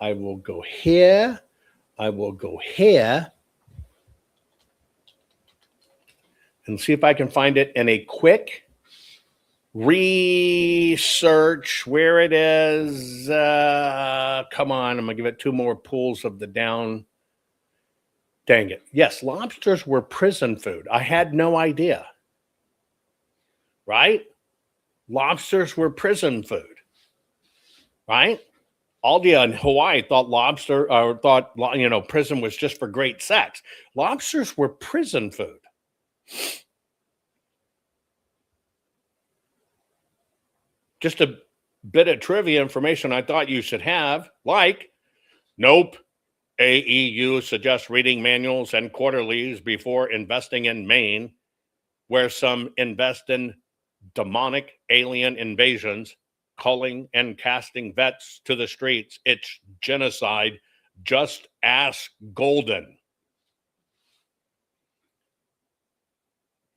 S2: I will go here. I will go here. And see if I can find it in a quick research where it is. Come on, I'm going to give it 2 more pulls of the down. Dang it. Yes, lobsters were prison food. I had no idea. Right? Lobsters were prison food. Right? Aldia in Hawaii thought prison was just for great sex. Lobsters were prison food. Just a bit of trivia information I thought you should have, like, nope, AEU suggests reading manuals and quarterlies before investing in Maine, where some invest in demonic alien invasions, culling and casting vets to the streets. It's genocide. Just ask Golden.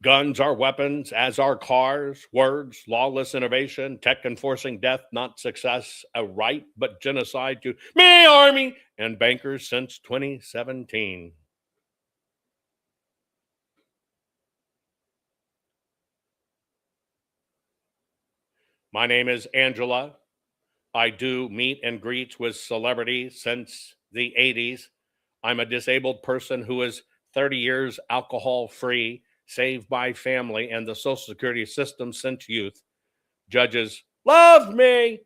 S2: Guns are weapons, as are cars, words, lawless innovation, tech enforcing death, not success, a right, but genocide to me, army, and bankers since 2017. My name is Angela. I do meet and greets with celebrities since the 80s. I'm a disabled person who is 30 years alcohol-free, saved by family and the Social Security system since youth. Judges love me.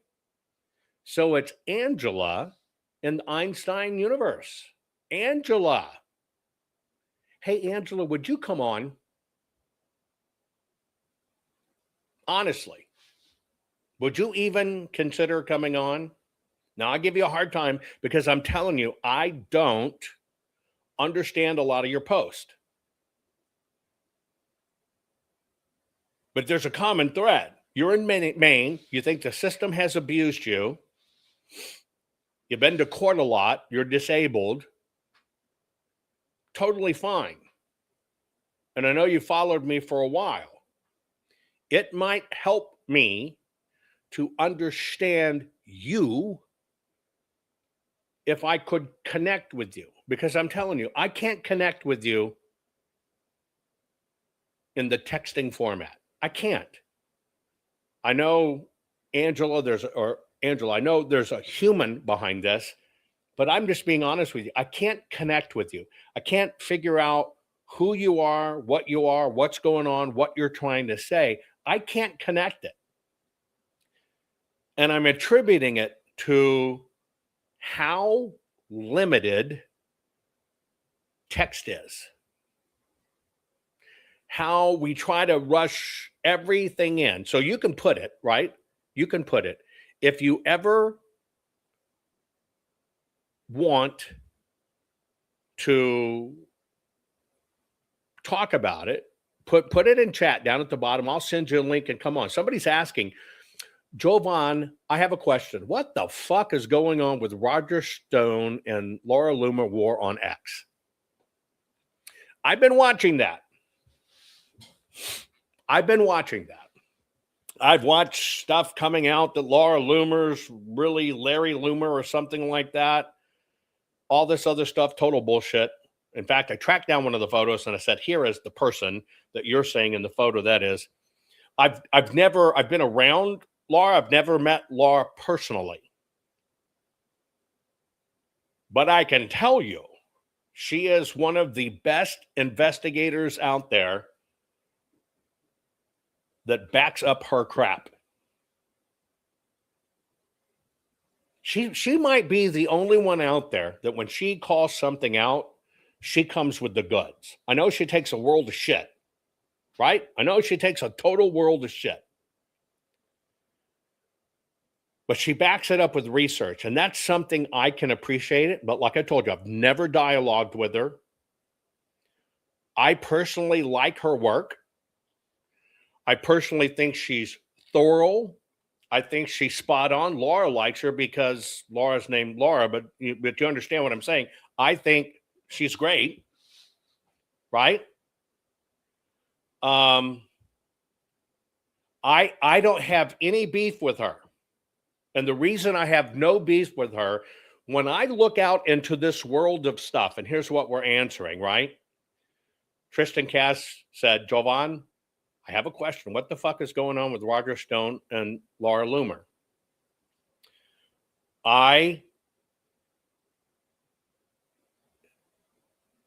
S2: So it's Angela in the Einstein universe. Angela. Hey, Angela, would you come on? Honestly, would you even consider coming on? Now, I give you a hard time because I'm telling you, I don't understand a lot of your posts. But there's a common thread. You're in Maine. You think the system has abused you. You've been to court a lot. You're disabled. Totally fine. And I know you followed me for a while. It might help me to understand you if I could connect with you. Because I'm telling you, I can't connect with you in the texting format. I can't. I know, Angela, I know there's a human behind this, but I'm just being honest with you. I can't connect with you. I can't figure out who you are, what's going on, what you're trying to say. I can't connect it. And I'm attributing it to how limited text is. How we try to rush everything in. So you can put it, right? You can put it. If you ever want to talk about it, put it in chat down at the bottom. I'll send you a link and come on. Somebody's asking, Jovan, I have a question. What the fuck is going on with Roger Stone and Laura Loomer war on X? I've been watching that. I've watched stuff coming out that Laura Loomer's really Larry Loomer or something like that. All this other stuff, total bullshit. In fact, I tracked down one of the photos and I said, here is the person that you're saying in the photo that is. I've been around Laura. I've never met Laura personally. But I can tell you, she is one of the best investigators out there that backs up her crap. She might be the only one out there that when she calls something out, she comes with the goods. I know she takes a world of shit, right? I know she takes a total world of shit. But she backs it up with research, and that's something I can appreciate it. But like I told you, I've never dialogued with her. I personally like her work. I personally think she's thorough. I think she's spot on. Laura likes her because Laura's named Laura, but you understand what I'm saying. I think she's great, right? I don't have any beef with her. And the reason I have no beef with her, when I look out into this world of stuff, and here's what we're answering, right? Tristan Cass said, Jovan, I have a question. What the fuck is going on with Roger Stone and Laura Loomer?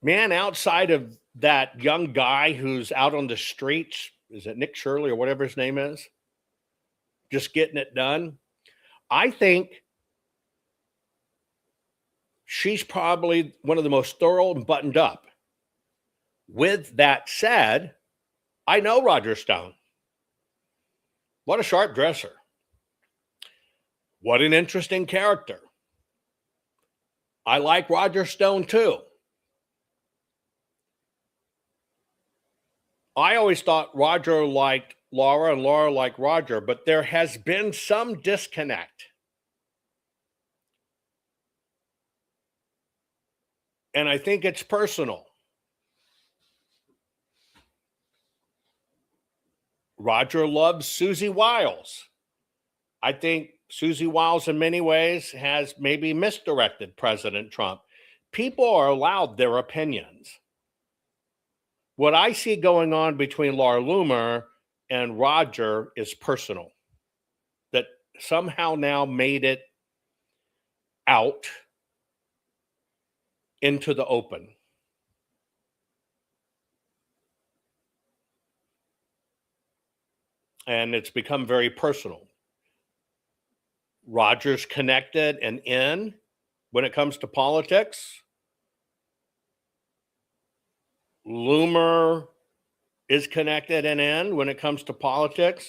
S2: Man, outside of that young guy who's out on the streets, is it Nick Shirley or whatever his name is? Just getting it done. I think she's probably one of the most thorough and buttoned up. With that said, I know Roger Stone. What a sharp dresser. What an interesting character. I like Roger Stone too. I always thought Roger liked Laura and Laura liked Roger, but there has been some disconnect. And I think it's personal. Roger loves Susie Wiles. I think Susie Wiles in many ways has maybe misdirected President Trump. People are allowed their opinions. What I see going on between Laura Loomer and Roger is personal. That somehow now made it out into the open. And it's become very personal. Roger's connected and in when it comes to politics. Loomer is connected and in when it comes to politics.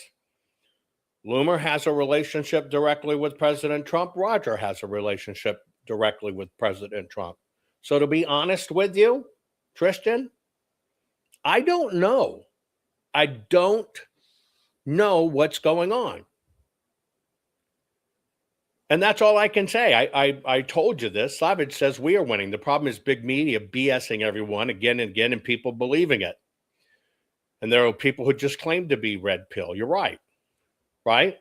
S2: Loomer has a relationship directly with President Trump. Roger has a relationship directly with President Trump. So to be honest with you, Tristan, I don't know. I don't know what's going on. And that's all I can say. I told you this. Savage says we are winning. The problem is big media BSing everyone again and again and people believing it. And there are people who just claim to be red pill. You're right. Right?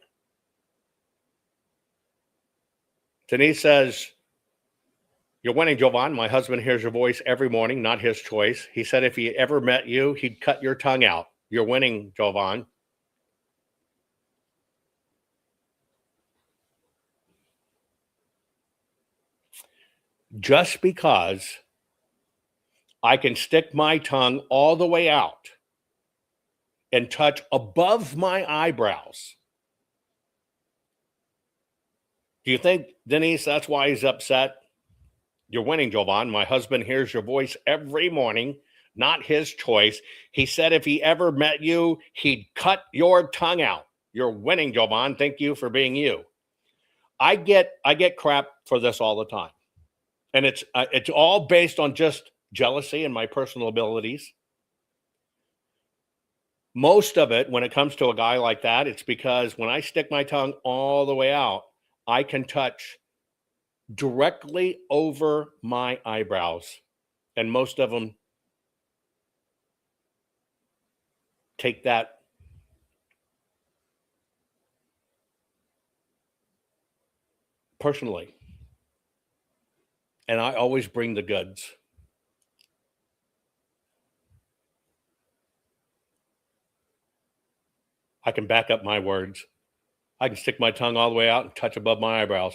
S2: Denise says, you're winning, Jovan. My husband hears your voice every morning, not his choice. He said if he ever met you, he'd cut your tongue out. You're winning, Jovan. Just because I can stick my tongue all the way out and touch above my eyebrows. Do you think, Denise, that's why he's upset? You're winning, Jovan. My husband hears your voice every morning, not his choice. He said if he ever met you, he'd cut your tongue out. You're winning, Jovan. Thank you for being you. I get crap for this all the time. And it's all based on just jealousy and my personal abilities. Most of it, when it comes to a guy like that, it's because when I stick my tongue all the way out, I can touch directly over my eyebrows. And most of them take that personally. And I always bring the goods. I can back up my words. I can stick my tongue all the way out and touch above my eyebrows.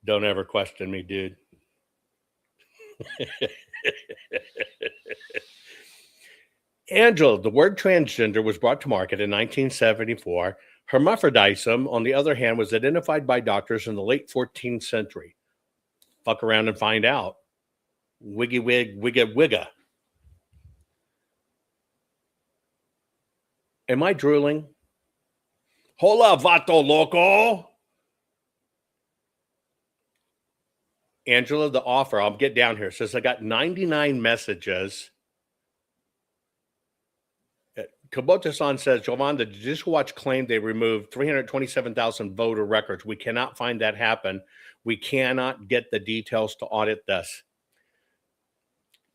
S2: Don't ever question me, dude. Angela, the word transgender was brought to market in 1974. Hermaphrodism, on the other hand, was identified by doctors in the late 14th century. Fuck around and find out. Wiggy wig, wigga wigga. Am I drooling? Hola, vato loco. Angela, the offer, I'll get down here, says I got 99 messages. Kaboto-san says, Jovan, the Judicial Watch claimed they removed 327,000 voter records. We cannot find that happen. We cannot get the details to audit this.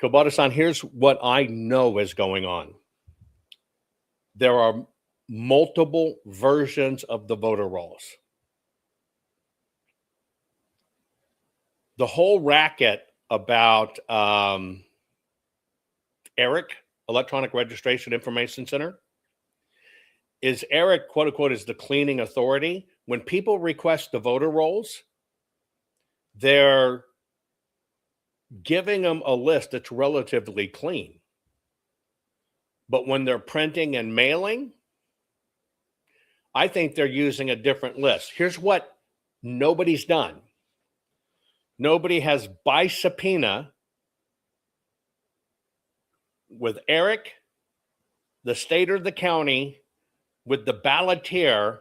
S2: Kaboto-san, here's what I know is going on. There are multiple versions of the voter rolls. The whole racket about ERIC, Electronic Registration Information Center, is ERIC, quote unquote, is the cleaning authority. When people request the voter rolls, they're giving them a list that's relatively clean. But when they're printing and mailing, I think they're using a different list. Here's what nobody's done. Nobody has by subpoena with ERIC, the state or the county, with the balloteer,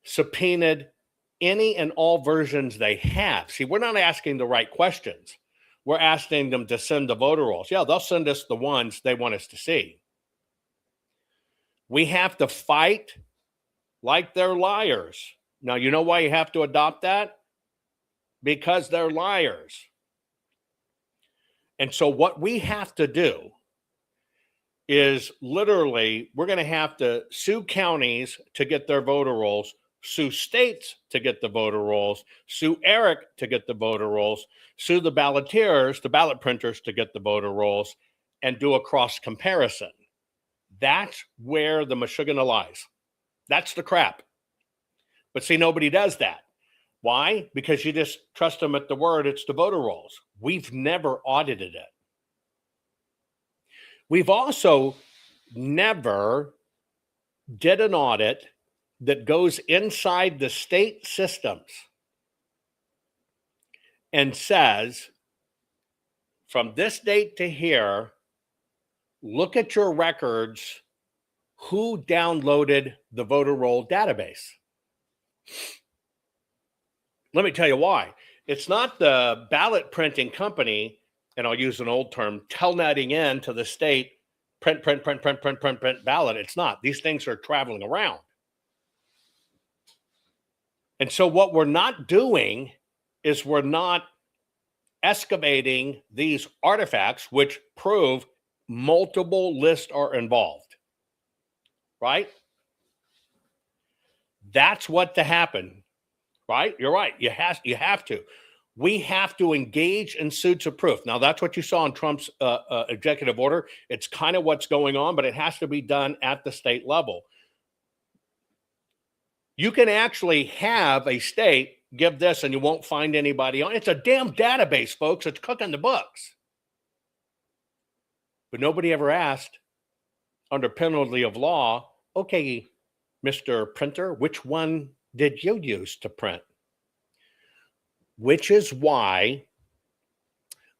S2: subpoenaed any and all versions they have. See, we're not asking the right questions. We're asking them to send the voter rolls. Yeah, they'll send us the ones they want us to see. We have to fight like they're liars. Now, you know why you have to adopt that? Because they're liars. And so what we have to do is literally, we're going to have to sue counties to get their voter rolls, sue states to get the voter rolls, sue ERIC to get the voter rolls, sue the balloteers, the ballot printers to get the voter rolls, and do a cross comparison. That's where the mashugana lies. That's the crap. But see, nobody does that. Why? Because you just trust them at the word, it's the voter rolls. We've never audited it. We've also never did an audit that goes inside the state systems and says, from this date to here, look at your records, who downloaded the voter roll database. Let me tell you why. It's not the ballot printing company, and I'll use an old term, telnetting in to the state, print ballot. It's not. These things are traveling around. And so what we're not doing is we're not excavating these artifacts which prove multiple lists are involved, right? That's what to happen. Right? You're right. You have to. We have to engage in suits of proof. Now, that's what you saw in Trump's executive order. It's kind of what's going on, but it has to be done at the state level. You can actually have a state give this and you won't find anybody on. It's a damn database, folks. It's cooking the books. But nobody ever asked, under penalty of law, okay, Mr. Printer, which one did you use to print? Which is why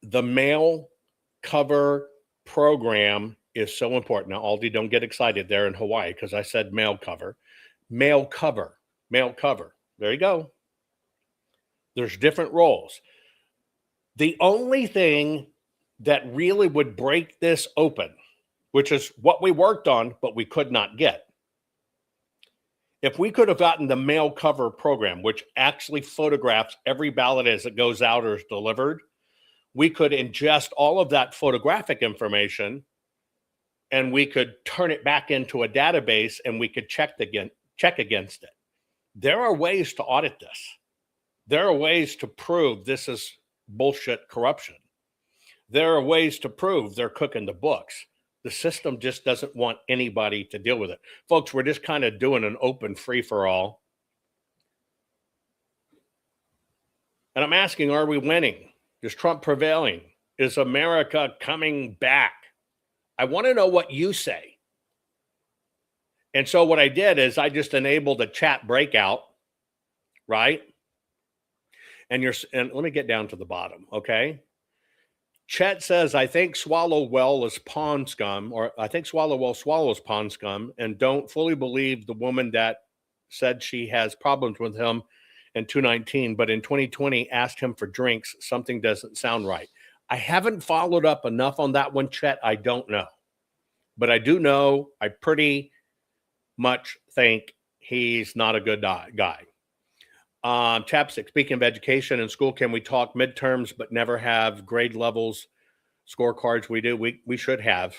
S2: the mail cover program is so important. Now, Aldi, don't get excited there in Hawaii because I said mail cover. Mail cover. Mail cover. There you go. There's different roles. The only thing that really would break this open which is what we worked on, but we could not get. If we could have gotten the mail cover program, which actually photographs every ballot as it goes out or is delivered, we could ingest all of that photographic information and we could turn it back into a database and we could check against it. There are ways to audit this. There are ways to prove this is bullshit corruption. There are ways to prove they're cooking the books. The system just doesn't want anybody to deal with it. Folks, we're just kind of doing an open free-for-all. And I'm asking, are we winning? Is Trump prevailing? Is America coming back? I want to know what you say. And so what I did is I just enabled a chat breakout, right? And let me get down to the bottom, okay? Chet says, I think Swallowwell is pond scum, or I think Swallowwell swallows pond scum, and don't fully believe the woman that said she has problems with him in 2019, but in 2020 asked him for drinks. Something doesn't sound right. I haven't followed up enough on that one, Chet. I don't know. But I do know, I pretty much think he's not a good guy. Chapstick, speaking of education in school, can we talk midterms but never have grade levels, scorecards? We do. We should have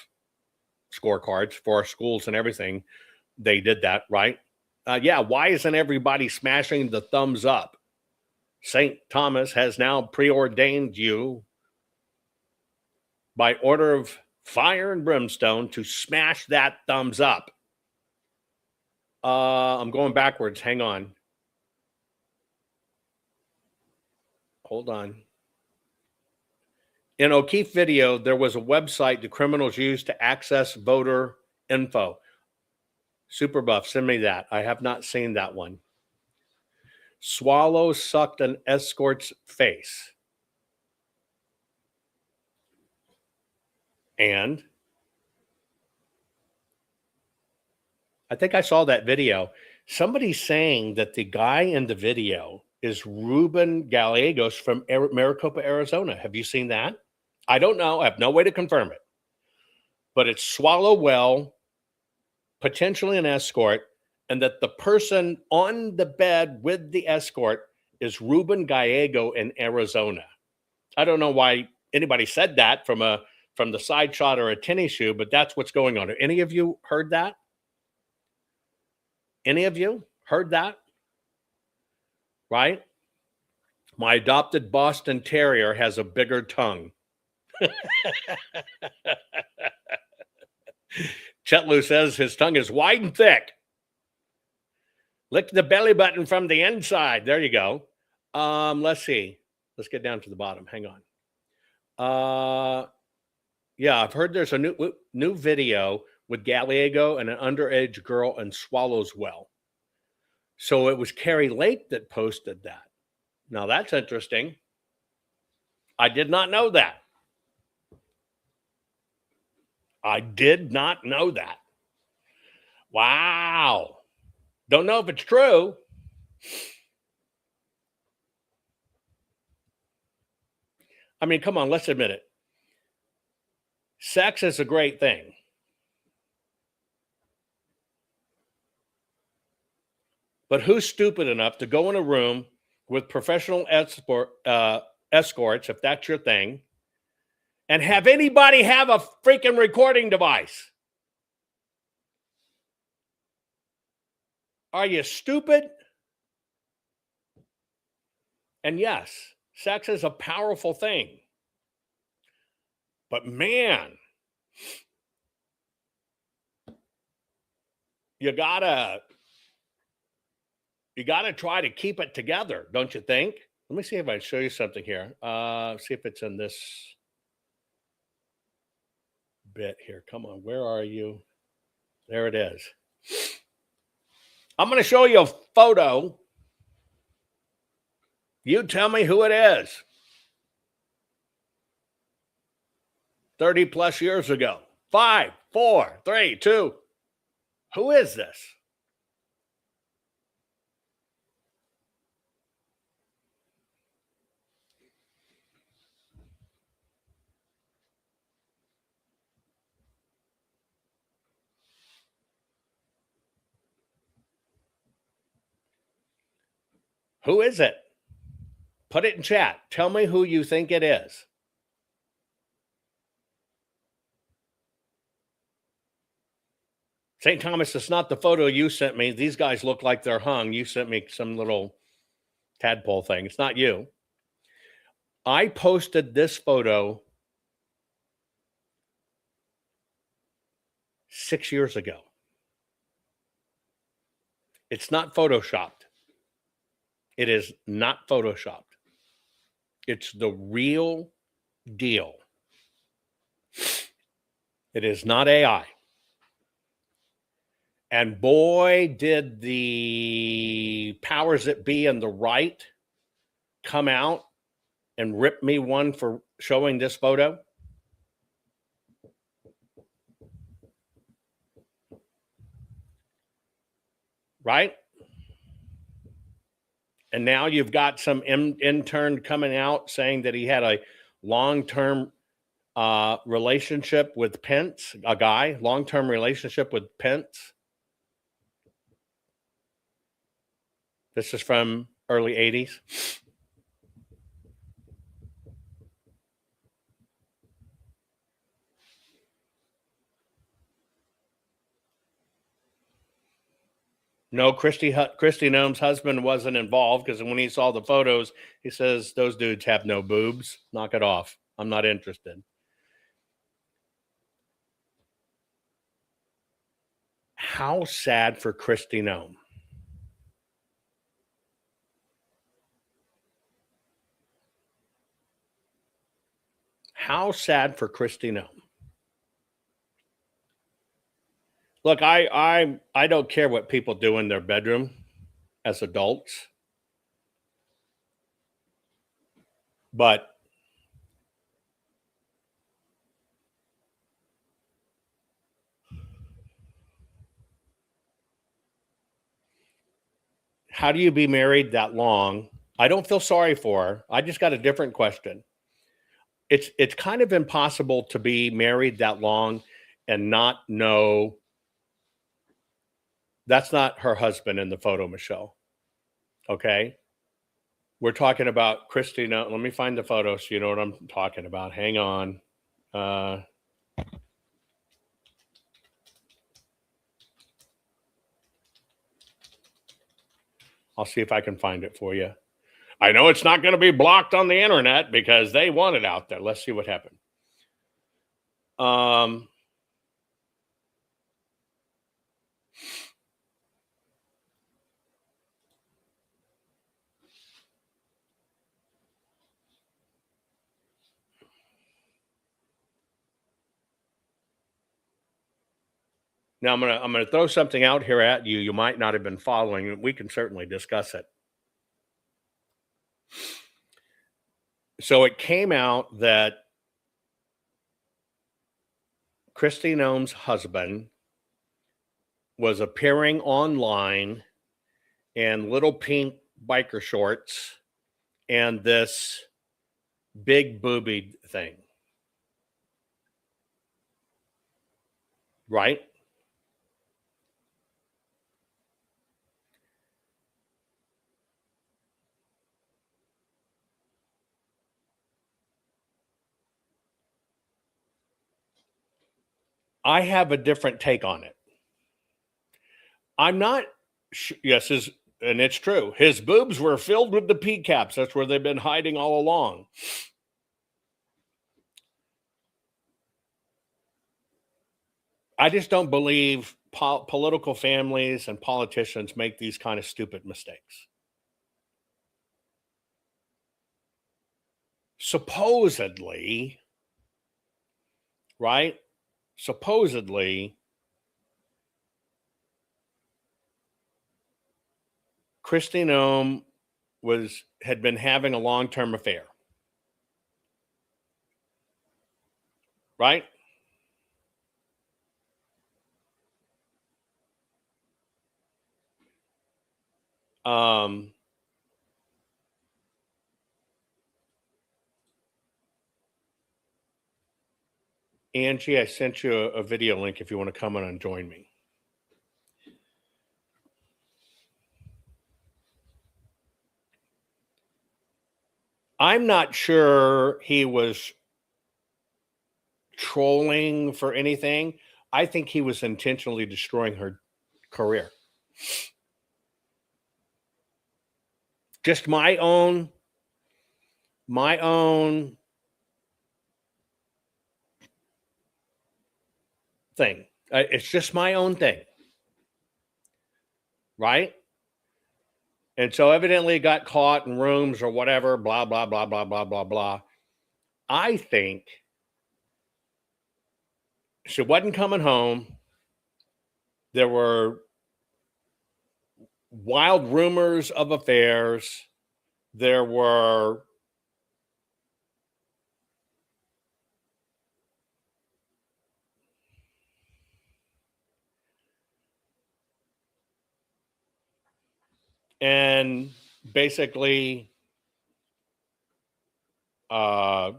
S2: scorecards for our schools and everything. They did that, right? Yeah, why isn't everybody smashing the thumbs up? St. Thomas has now preordained you by order of fire and brimstone to smash that thumbs up. I'm going backwards. Hang on. Hold on. In O'Keefe video, there was a website the criminals used to access voter info. Superbuff, send me that. I have not seen that one. Swallow sucked an escort's face. And I think I saw that video. Somebody's saying that the guy in the video is Ruben Gallegos from Maricopa, Arizona. Have you seen that? I don't know. I have no way to confirm it. But it's Swallowwell, potentially an escort, and that the person on the bed with the escort is Ruben Gallego in Arizona. I don't know why anybody said that from the side shot or a tennis shoe, but that's what's going on. Have any of you heard that? Any of you heard that? Right? My adopted Boston Terrier has a bigger tongue. Chetlu says his tongue is wide and thick. Lick the belly button from the inside. There you go. Let's see. Let's get down to the bottom. Hang on. Yeah, I've heard there's a new video with Gallego and an underage girl and Swallowswell. So it was Carrie Lake that posted that. Now that's interesting. I did not know that. I did not know that. Wow. Don't know if it's true. I mean, come on, let's admit it. Sex is a great thing. But who's stupid enough to go in a room with professional escorts, if that's your thing, and have anybody have a freaking recording device? Are you stupid? And yes, sex is a powerful thing. But man, you gotta try to keep it together, don't you think? Let me see if I can show you something here. See if it's in this bit here. Come on, where are you? There it is. I'm going to show you a photo. You tell me who it is. 30 plus years ago. 5, 4, 3, 2. Who is this? Who is it? Put it in chat. Tell me who you think it is. St. Thomas, it's not the photo you sent me. These guys look like they're hung. You sent me some little tadpole thing. It's not you. I posted this photo 6 years ago. It's not photoshopped. It is not photoshopped. It's the real deal. It is not AI. And boy, did the powers that be and the right come out and rip me one for showing this photo. Right? And now you've got some intern coming out saying that he had a long-term relationship with Pence, a guy, long-term relationship with Pence. This is from early 80s. No, Christy Noem's husband wasn't involved because when he saw the photos, he says, those dudes have no boobs. Knock it off. I'm not interested. How sad for Christy Noem. How sad for Christy Noem. Look, I don't care what people do in their bedroom as adults, but how do you be married that long? I don't feel sorry for her. I just got a different question. It's kind of impossible to be married that long and not know that's not her husband in the photo, Michelle. Okay? We're talking about Christina. Let me find the photo so you know what I'm talking about. Hang on. I'll see if I can find it for you. I know it's not going to be blocked on the internet because they want it out there. Let's see what happened. Now I'm gonna throw something out here at you. You might not have been following. We can certainly discuss it. So it came out that Christy Noem's husband was appearing online in little pink biker shorts and this big boobied thing. Right? I have a different take on it. I'm not, yes, and it's true. His boobs were filled with the P caps. That's where they've been hiding all along. I just don't believe political families and politicians make these kind of stupid mistakes. Supposedly, right? Supposedly, Christy Noem had been having a long-term affair. Right? Angie, I sent you a video link if you want to come on and join me. I'm not sure he was trolling for anything. I think he was intentionally destroying her career. Just my own thing. It's just my own thing. Right? And so evidently it got caught in rooms or whatever, blah, blah, blah, blah, blah, blah, blah. I think she wasn't coming home. There were wild rumors of affairs. There were and basically to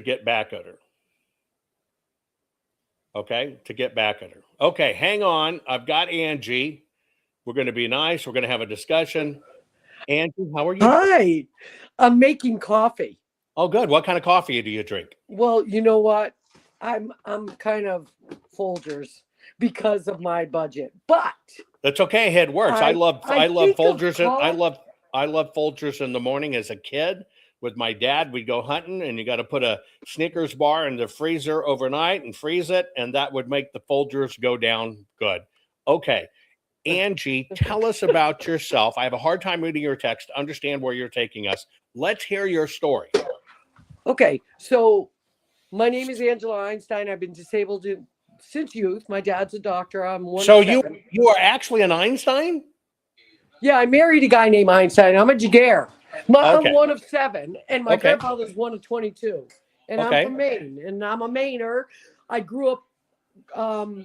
S2: get back at her. Okay, to get back at her. Okay, hang on. I've got Angie. We're going to be nice. We're going to have a discussion. Angie, how are you?
S7: Hi, I'm making coffee.
S2: Oh, good. What kind of coffee do you drink?
S7: Well, you know what? I'm kind of Folgers because of my budget, but
S2: That's okay. It works. I love
S7: think of
S2: Folgers. I love Folgers in the morning as a kid. With my dad, we'd go hunting, and you got to put a Snickers bar in the freezer overnight and freeze it, and that would make the Folgers go down good. Okay. Angie, tell us about yourself. I have a hard time reading your text to understand where you're taking us. Let's hear your story.
S7: okay. So my name is Angela Einstein. I've been disabled since youth. My dad's a doctor. I'm one.
S2: So
S7: of seven.
S2: you are actually an Einstein?
S7: Yeah, I married a guy named Einstein. I'm a Jaguar.
S2: Okay.
S7: I'm one of 7, and my
S2: Okay.
S7: grandfather's one of 22. And
S2: Okay.
S7: I'm from Maine, and I'm a Mainer. I grew up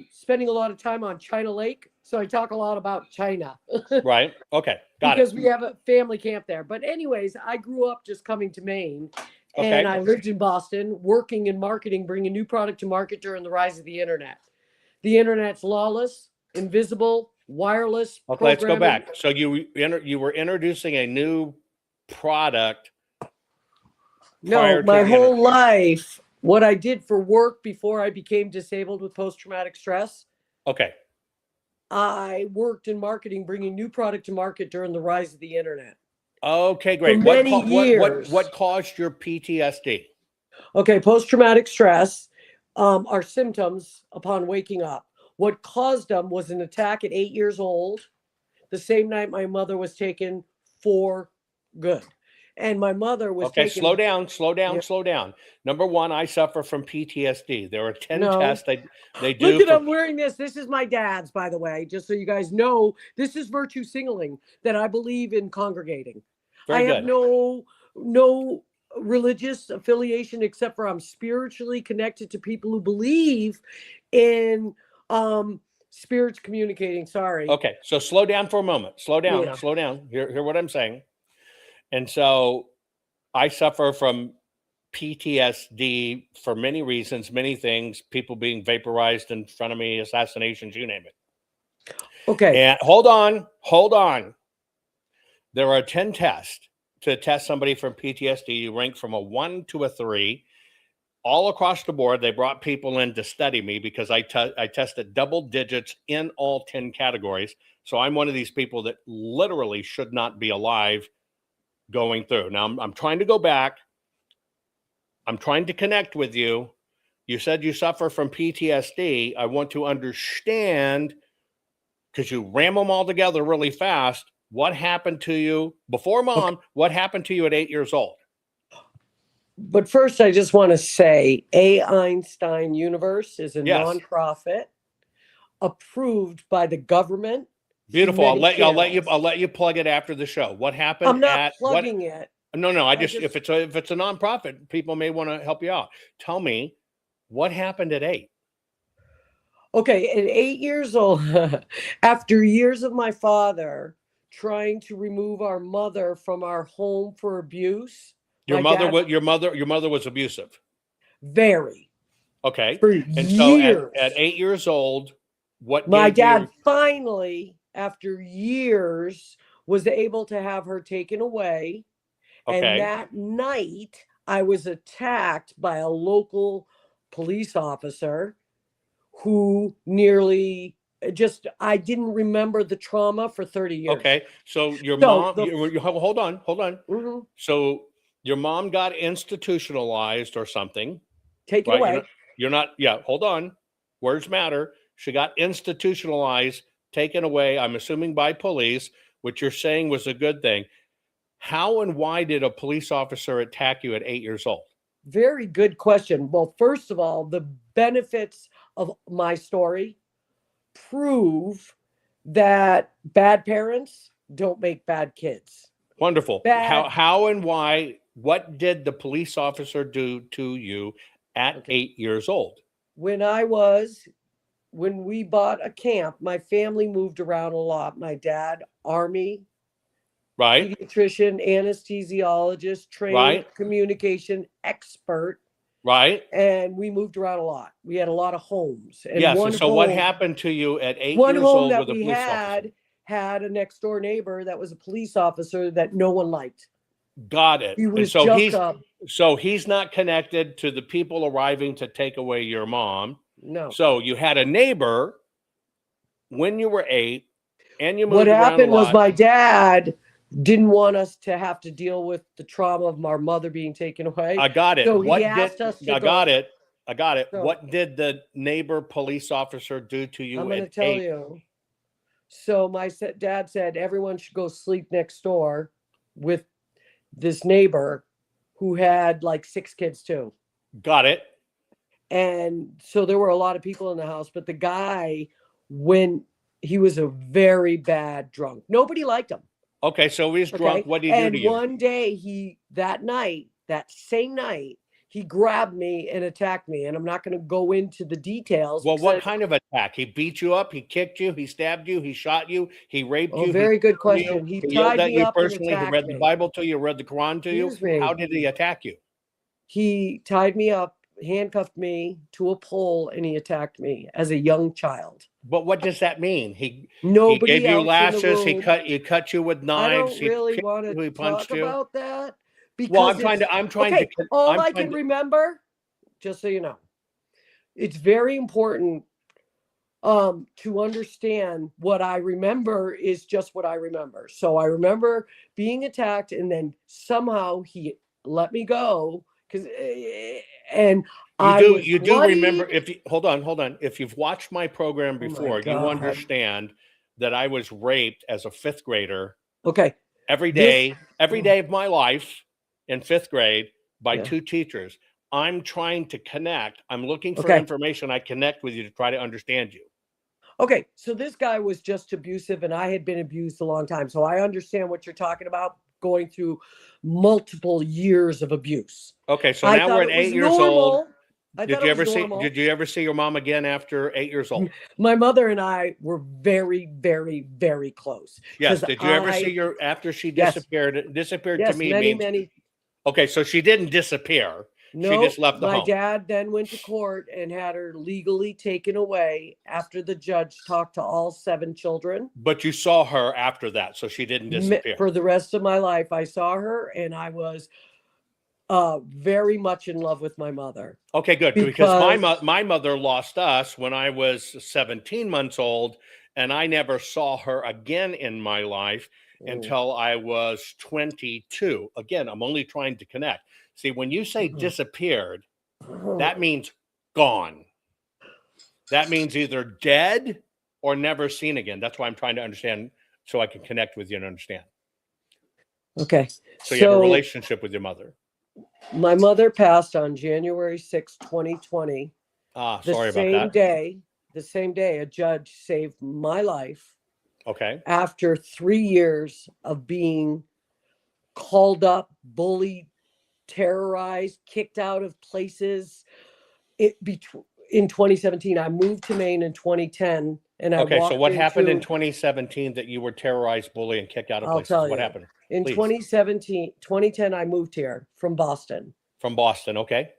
S7: spending a lot of time on China Lake, so I talk a lot about China.
S2: Right. Okay. Got
S7: because
S2: it.
S7: we have a family camp there. But anyways, I grew up just coming to Maine,
S2: Okay.
S7: and I lived in Boston, working in marketing, bringing new product to market during the rise of the internet. The internet's lawless, invisible, wireless.
S2: Okay, let's go
S7: programming.
S2: back. So you were introducing a new product.
S7: No, my whole life, what I did for work before I became disabled with post-traumatic stress,
S2: Okay.
S7: I worked in marketing, bringing new product to market during the rise of the internet.
S2: Okay, great.
S7: For many years.
S2: What caused your PTSD?
S7: Okay, post-traumatic stress are symptoms upon waking up. What caused them was an attack at 8 years old, the same night my mother was taken for good. And my mother was
S2: Okay,
S7: taken.
S2: slow down.
S7: Yeah.
S2: Slow down. Number one, I suffer from PTSD. There are 10
S7: No.
S2: tests they do.
S7: Look at I'm wearing this. This is my dad's, by the way, just so you guys know. This is virtue signaling that I believe in congregating.
S2: Very
S7: I
S2: good.
S7: have no religious affiliation except for I'm spiritually connected to people who believe in spirits communicating. Sorry.
S2: Okay, so slow down for a moment. Slow down.
S7: Yeah.
S2: Slow down. Hear what I'm saying. And so I suffer from PTSD for many reasons, many things, people being vaporized in front of me, assassinations, you name it.
S7: Okay.
S2: And hold on. There are 10 tests to test somebody from PTSD. You rank from a 1 to a 3. All across the board, they brought people in to study me because I tested double digits in all 10 categories. So I'm one of these people that literally should not be alive going through. Now, I'm trying to go back. I'm trying to connect with you. You said you suffer from PTSD. I want to understand, because you ram them all together really fast, what happened to you before mom? Okay. What happened to you at 8 years old?
S7: But first, I just want to say A. Einstein Universe is a nonprofit approved by the government.
S2: Beautiful. I'll let you plug it after the show. What happened?
S7: I'm not plugging it.
S2: No. If it's a nonprofit, people may want to help you out. Tell me what happened at 8.
S7: Okay, at 8 years old, after years of my father trying to remove our mother from our home for abuse.
S2: Your mother was abusive.
S7: Very.
S2: Okay.
S7: For
S2: and
S7: years.
S2: So at 8 years old,
S7: my dad finally, after years, was able to have her taken away
S2: Okay.
S7: And that night, I was attacked by a local police officer who nearly I didn't remember the trauma for 30 years.
S2: Okay. So your
S7: So
S2: mom, hold on.
S7: Mhm.
S2: So your mom got institutionalized or something,
S7: Take it
S2: right?
S7: away.
S2: Yeah, hold on. Words matter. She got institutionalized, taken away, I'm assuming by police, which you're saying was a good thing. How and why did a police officer attack you at 8 years old?
S7: Very good question. Well, first of all, the benefits of my story prove that bad parents don't make bad kids.
S2: Wonderful.
S7: Bad.
S2: How and why? What did the police officer do to you at
S7: Okay.
S2: 8 years old?
S7: When we bought a camp, my family moved around a lot. My dad, Army,
S2: Right?
S7: pediatrician, anesthesiologist, trained
S2: Right.
S7: communication expert,
S2: Right?
S7: and we moved around a lot. We had a lot of homes. And
S2: Yes.
S7: one
S2: And so what
S7: home-
S2: happened to you at 8
S7: one
S2: years
S7: home
S2: old
S7: that
S2: with a
S7: we
S2: police officer?
S7: had a next door neighbor that was a police officer that no one liked.
S2: Got it.
S7: He
S2: And
S7: was
S2: so
S7: just
S2: he's not connected to the people arriving to take away your mom.
S7: no.
S2: So you had a neighbor when you were 8, and you moved
S7: What
S2: around a
S7: happened was
S2: lot.
S7: my dad didn't want us to have to deal with the trauma of our mother being taken away.
S2: I got it.
S7: So he asked us to
S2: I
S7: go.
S2: got it. I got it.
S7: So-
S2: What did the neighbor police officer do to you
S7: I'm going to
S2: at
S7: tell
S2: 8?
S7: you. So my dad said everyone should go sleep next door with this neighbor who had like 6 kids too.
S2: Got it.
S7: And so there were a lot of people in the house, but the guy, when he was a very bad drunk, nobody liked him.
S2: Okay, so he's
S7: Okay.
S2: drunk. What did he do
S7: And
S2: to you?
S7: one day that same night, he grabbed me and attacked me. And I'm not going to go into the details.
S2: Well, what
S7: because-
S2: kind of attack? He beat you up, he kicked you, he stabbed you, he shot you, he raped
S7: Oh,
S2: you.
S7: very good
S2: threatened you,
S7: question. He
S2: yelled
S7: tied
S2: at
S7: me
S2: you
S7: up and
S2: personally, he
S7: attacked
S2: read the
S7: me.
S2: Bible to you, read the Quran to you.
S7: Excuse me.
S2: How did he attack you?
S7: He tied me up, handcuffed me to a pole, and he attacked me as a young child.
S2: But what does that mean? He
S7: Nobody
S2: gave you
S7: else in the
S2: lashes, he
S7: room.
S2: cut you with
S7: I
S2: knives,
S7: don't
S2: he
S7: really
S2: kicked
S7: want
S2: you,
S7: to
S2: he punched
S7: talk
S2: you.
S7: about that because
S2: Well, I'm trying
S7: okay,
S2: to
S7: all
S2: I'm
S7: I
S2: trying
S7: can
S2: to-
S7: remember, just so you know, it's very important to understand what I remember is just what I remember. So I remember being attacked, and then somehow he let me go because and
S2: you do remember hold on. If you've watched my program
S7: Oh my
S2: before, you
S7: God.
S2: understand that I was raped as a 5th grader
S7: Okay.
S2: every
S7: This-
S2: day of my life in 5th grade by
S7: Yeah.
S2: 2 teachers. I'm trying to connect. I'm looking for
S7: Okay.
S2: information. I connect with you to try to understand you.
S7: Okay, so this guy was just abusive, and I had been abused a long time. So I understand what you're talking about, going through multiple years of abuse.
S2: Okay, so
S7: I
S2: now
S7: thought
S2: we're at
S7: it was
S2: 8 years old.
S7: normal. I
S2: Did
S7: thought
S2: you
S7: it
S2: ever
S7: was
S2: see
S7: normal.
S2: did you ever see your mom again after 8 years old?
S7: My mother and I were very, very, very close.
S2: Yes.
S7: 'Cause
S2: Did you ever
S7: I-
S2: see your after she
S7: Yes.
S2: disappeared? Disappeared
S7: Yes,
S2: to me
S7: many,
S2: means
S7: many.
S2: okay, so she didn't disappear.
S7: No,
S2: just left the
S7: my
S2: home.
S7: dad then went to court and had her legally taken away after the judge talked to all 7 children.
S2: But you saw her after that, so she didn't disappear.
S7: For the rest of my life, I saw her, and I was very much in love with my mother.
S2: Okay, good. Because
S7: Because-
S2: my mother lost us when I was 17 months old, and I never saw her again in my life until I was 22. Again, I'm only trying to connect. See, when you say disappeared, that means gone. That means either dead or never seen again. That's why I'm trying to understand so I can connect with you and understand.
S7: Okay.
S2: So you have a relationship with your mother.
S7: My mother passed on January 6, 2020.
S2: Sorry about that.
S7: The same day, a judge saved my life
S2: Okay.
S7: after 3 years of being called up, bullied, terrorized, kicked out of places. In 2017, I moved to Maine in 2010, and I
S2: Okay, so what happened in
S7: into-
S2: 2017 that you were terrorized, bullied, and kicked out of
S7: I'll
S2: places?
S7: tell
S2: What
S7: you.
S2: happened?
S7: In
S2: Please.
S7: 2010, I moved here from Boston.
S2: From Boston, okay.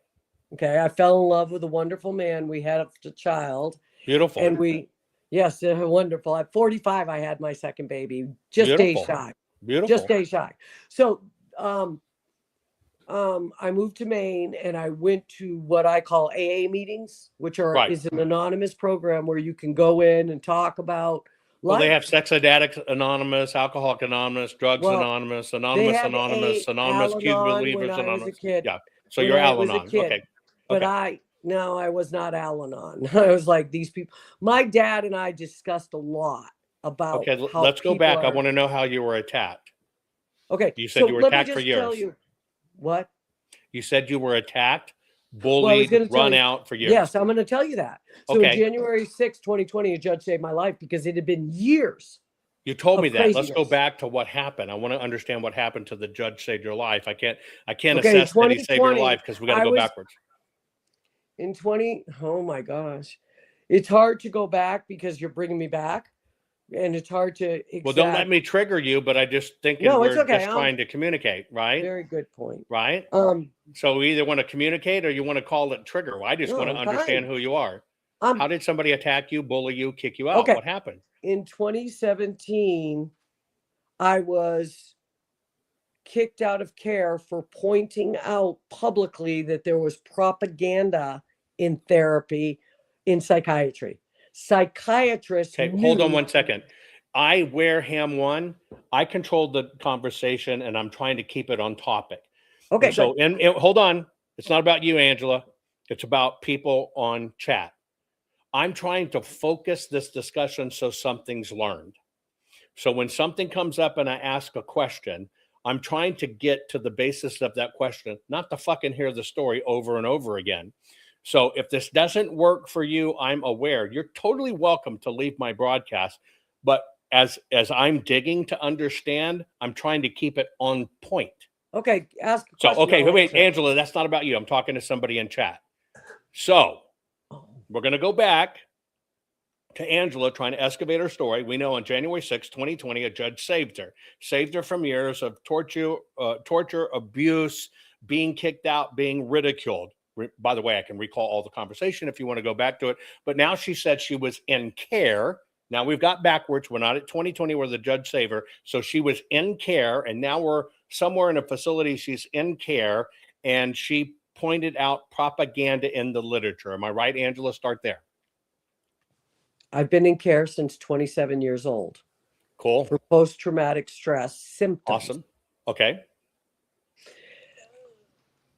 S7: Okay, I fell in love with a wonderful man. We had a child,
S2: Beautiful.
S7: and yes, wonderful. At 45, I had my second baby, just days
S2: Beautiful.
S7: shy.
S2: Beautiful.
S7: Just days shy. So I moved to Maine and I went to what I call AA meetings, which
S2: Right.
S7: is an anonymous program where you can go in and talk about
S2: Well, they
S7: life.
S2: have Sex Addicts Anonymous, Alcoholic Anonymous, Drugs
S7: Well,
S2: Anonymous,
S7: They
S2: Anonymous,
S7: had
S2: Anonymous, Anonymous, Accused
S7: Al-Anon when
S2: Believers
S7: I was a
S2: Anonymous.
S7: kid.
S2: Yeah. So
S7: When
S2: you're
S7: I was a
S2: Al-Anon.
S7: kid.
S2: Okay.
S7: But
S2: Okay.
S7: I was not Al-Anon. I was like, these people. My dad and I discussed a lot about
S2: Okay.
S7: how
S2: Let's go
S7: people
S2: back. I
S7: are.
S2: want to know how you were attacked.
S7: Okay,
S2: You said
S7: so
S2: you were
S7: let me
S2: attacked for
S7: just tell
S2: years.
S7: you what.
S2: You said you were attacked,
S7: Well, I was
S2: bullied,
S7: going to tell
S2: run
S7: you.
S2: out for years.
S7: Yes, I'm going to tell you that. So
S2: Okay.
S7: in January 6, 2020, a judge saved my life because it had been years.
S2: You told
S7: of
S2: me that. Let's go
S7: craziness.
S2: back to what happened. I want to understand what happened to the judge saved your life. I can't
S7: Okay, in
S2: assess that he saved your
S7: 2020,
S2: life because we got to
S7: I
S2: go
S7: was
S2: backwards.
S7: in 20. Oh my gosh, it's hard to go back because you're bringing me back, and it's hard to.
S2: Well, don't let me trigger you, but I just think
S7: No, it's
S2: we're
S7: okay.
S2: just trying to communicate, right?
S7: Very good point.
S2: Right?
S7: Um,
S2: So we either want to communicate or you want to call it trigger. Well, I just
S7: No,
S2: want to
S7: I'm
S2: understand
S7: fine.
S2: who you are. How did somebody attack you, bully you, kick you out?
S7: Okay.
S2: What happened?
S7: In 2017, I was kicked out of care for pointing out publicly that there was propaganda in therapy in psychiatry. Psychiatrists
S2: Okay, hold on
S7: knew-
S2: 1 second. I wear ham one. I controlled the conversation and I'm trying to keep it on topic.
S7: Okay,
S2: And so, and hold on. It's not about you, Angela. It's about people on chat. I'm trying to focus this discussion so something's learned. So when something comes up and I ask a question, I'm trying to get to the basis of that question, not to fucking hear the story over and over again. So if this doesn't work for you, I'm aware. You're totally welcome to leave my broadcast. But as I'm digging to understand, I'm trying to keep it on point.
S7: Okay, ask a
S2: So,
S7: question.
S2: okay,
S7: I'll
S2: wait,
S7: answer.
S2: Angela, that's not about you. I'm talking to somebody in chat. So we're going to go back to Angela trying to excavate her story. We know on January 6, 2020, a judge saved her from years of torture, abuse, being kicked out, being ridiculed. By the way, I can recall all the conversation if you want to go back to it. But now she said she was in care. Now we've got backwards. We're not at 2020 where the judge saved her. So she was in care, and now we're somewhere in a facility. She's in care, and she pointed out propaganda in the literature. Am I right, Angela? Start there.
S7: I've been in care since 27 years old
S2: Cool.
S7: for post-traumatic stress symptoms.
S2: Awesome. Okay.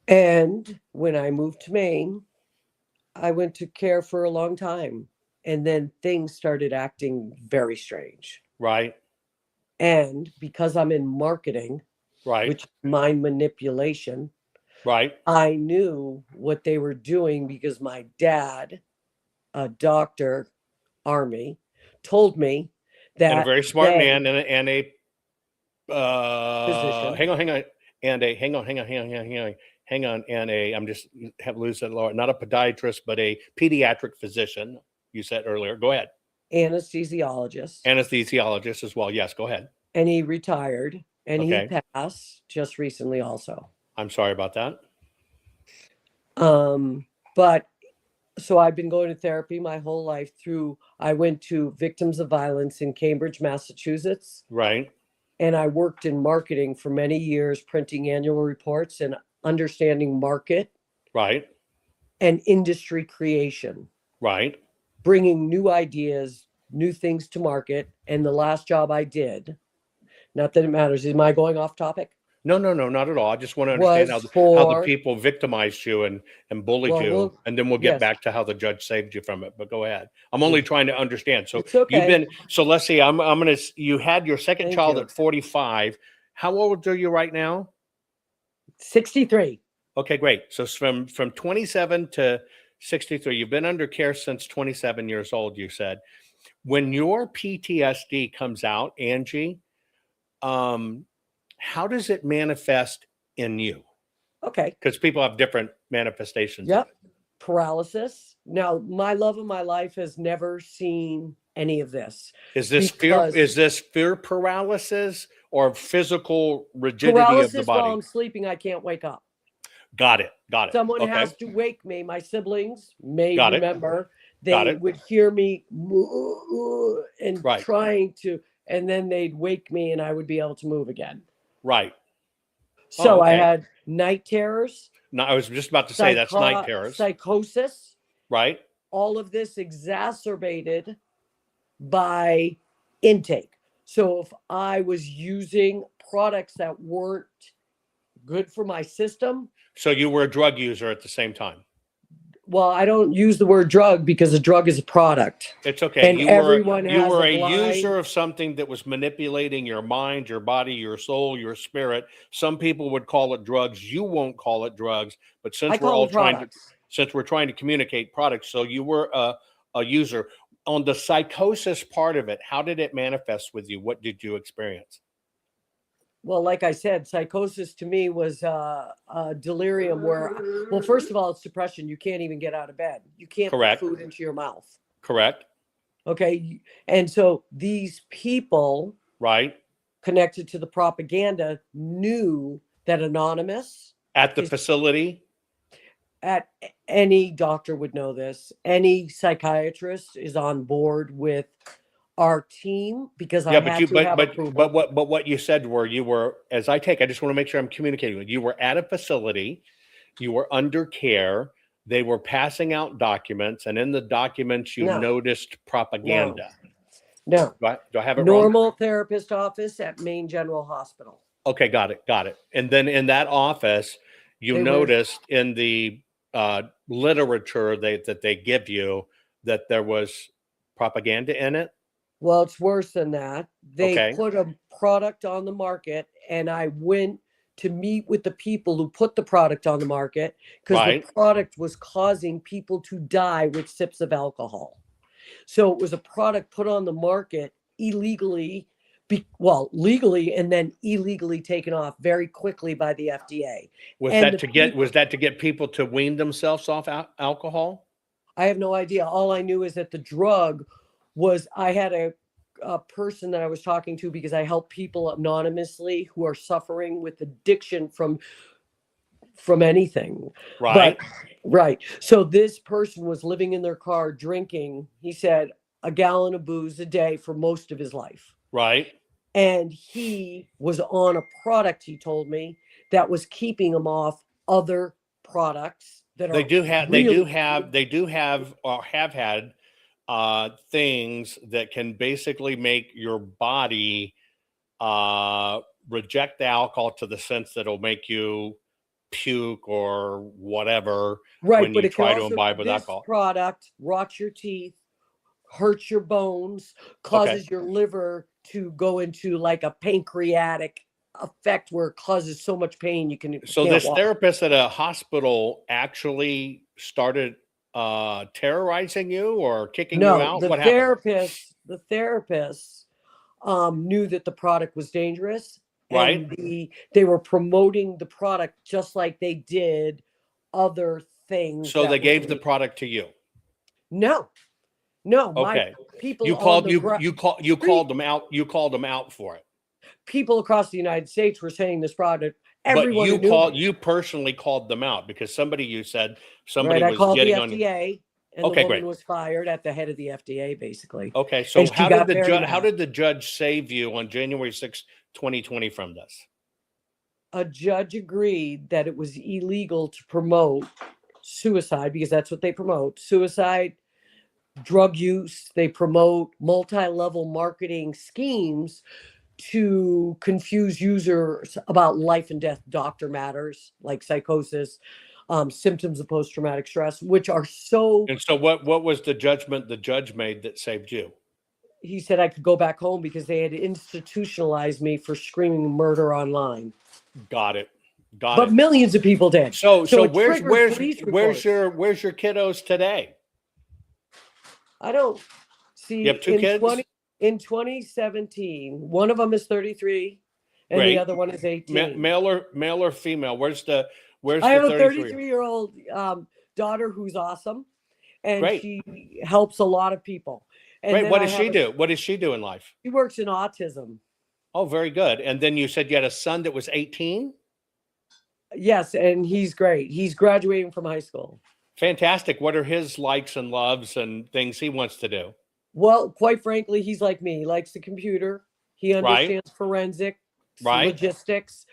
S7: And when I moved to Maine, I went to care for a long time. And then things started acting very strange.
S2: Right.
S7: And because I'm in marketing,
S2: Right.
S7: which is mind manipulation,
S2: right.
S7: I knew what they were doing because my dad, a doctor, Army, told me that
S2: And a very smart
S7: they-
S2: man and a
S7: Physician.
S2: hang on, and I'm just have lose that lower, not a podiatrist, but a pediatric physician. You said earlier. Go ahead.
S7: anesthesiologist.
S2: Anesthesiologist as well. Yes, go ahead.
S7: And he retired and
S2: Okay.
S7: he passed just recently also.
S2: I'm sorry about that.
S7: But so I've been going to therapy my whole life I went to Victims of Violence in Cambridge, Massachusetts.
S2: Right.
S7: And I worked in marketing for many years, printing annual reports and understanding market.
S2: Right.
S7: And industry creation.
S2: Right.
S7: Bringing new ideas, new things to market. And the last job I did, not that it matters. Am I going off topic?
S2: No, not at all. I just want to understand how the people victimized you and bullied you, and then we'll get back to how the judge saved you from it. But go ahead. I'm only trying to understand. So
S7: it's okay.
S2: So let's see. You had your second child at 45. How old are you right now?
S7: 63.
S2: Okay, great. So from 27 to 63, you've been under care since 27 years old, you said. When your PTSD comes out, Angie, how does it manifest in you?
S7: Okay.
S2: Because people have different manifestations.
S7: Yep. Paralysis. Now, my love of my life has never seen any of this.
S2: Is this fear? Is this fear paralysis or physical rigidity
S7: paralysis
S2: of the body?
S7: While I'm sleeping, I can't wake up.
S2: Got it.
S7: Someone
S2: Okay.
S7: has to wake me. My siblings may
S2: Got it.
S7: remember.
S2: Got
S7: They
S2: it.
S7: would hear me and
S2: Right.
S7: trying to, and then they'd wake me and I would be able to move again.
S2: Right.
S7: So
S2: Oh,
S7: I
S2: okay.
S7: had night terrors.
S2: No, I was just about to say that's night terrors,
S7: psychosis.
S2: right?
S7: All of this exacerbated by intake. So if I was using products that weren't good for my system.
S2: So you were a drug user at the same time.
S7: Well, I don't use the word drug because a drug is a product.
S2: It's okay.
S7: And
S2: you
S7: everyone
S2: you
S7: has
S2: were
S7: a
S2: a
S7: blind-
S2: user of something that was manipulating your mind, your body, your soul, your spirit. Some people would call it drugs. You won't call it drugs, but since we're all trying to communicate products, so you were a user. On the psychosis part of it, how did it manifest with you? What did you experience?
S7: Well, like I said, psychosis to me was a delirium where, well, first of all, it's depression. You can't even get out of bed. You can't
S2: Correct.
S7: put food into your mouth.
S2: Correct.
S7: Okay. And so these people
S2: Right.
S7: connected to the propaganda knew that Anonymous
S2: At the facility.
S7: at any doctor would know this. Any psychiatrist is on board with our team because I had to have approval.
S2: But what you said were you were, as I just want to make sure I'm communicating with you. You were at a facility, you were under care, they were passing out documents, and in the documents you noticed propaganda.
S7: No.
S2: Do I have it
S7: Normal
S2: wrong?
S7: therapist office at Maine General Hospital.
S2: Okay, got it. And then in that office, you noticed in the literature that they give you that there was propaganda in it.
S7: Well, it's worse than that. They put a product on the market, and I went to meet with the people who put the product on the market because the product was causing people to die with sips of alcohol. So it was a product put on the market illegally, legally, and then illegally taken off very quickly by the FDA.
S2: Was that to get people to wean themselves off alcohol?
S7: I have no idea. All I knew is that the drug was, I had a person that I was talking to because I help people anonymously who are suffering with addiction from anything.
S2: Right.
S7: Right. So this person was living in their car drinking, he said, a gallon of booze a day for most of his life.
S2: Right.
S7: And he was on a product, he told me, that was keeping him off other products that
S2: they do have or have had things that can basically make your body reject the alcohol to the sense that it'll make you puke or whatever.
S7: Right,
S2: when
S7: but
S2: you
S7: it
S2: try
S7: can
S2: to
S7: also,
S2: imbibe with
S7: this
S2: alcohol.
S7: product rots your teeth, hurts your bones, causes your liver to go into like a pancreatic effect where it causes so much pain you can.
S2: So this therapist at a hospital actually started terrorizing you or kicking you out?
S7: The therapist knew that the product was dangerous.
S2: Right.
S7: And they were promoting the product just like they did other things.
S2: So they gave the product to you?
S7: No.
S2: Okay.
S7: People
S2: you called them out. You called them out for it.
S7: People across the United States were saying this product.
S2: Everyone you personally called them out because you said somebody was getting on.
S7: I called the FDA, and the woman was fired at the head of the FDA, basically.
S2: Okay, so how did the judge save you on January 6, 2020 from this?
S7: A judge agreed that it was illegal to promote suicide because that's what they promote. Suicide, drug use. They promote multi-level marketing schemes to confuse users about life and death doctor matters like psychosis, symptoms of post-traumatic stress, which are so.
S2: And so what was the judgment the judge made that saved you?
S7: He said I could go back home because they had institutionalized me for screaming murder online.
S2: Got it.
S7: But millions of people did.
S2: So where's your kiddos today?
S7: I don't see.
S2: You have two kids?
S7: In 2017, one of them is 33 and the other one is 18.
S2: Male or female? Where's the
S7: I have a 33-year-old daughter who's awesome, and she helps a lot of people. And
S2: what does she do? What does she do in life?
S7: She works in autism.
S2: Oh, very good. And then you said you had a son that was 18?
S7: Yes, and he's great. He's graduating from high school.
S2: Fantastic. What are his likes and loves and things he wants to do?
S7: Well, quite frankly, he's like me. He likes the computer. He understands forensic.
S2: Right.
S7: logistics.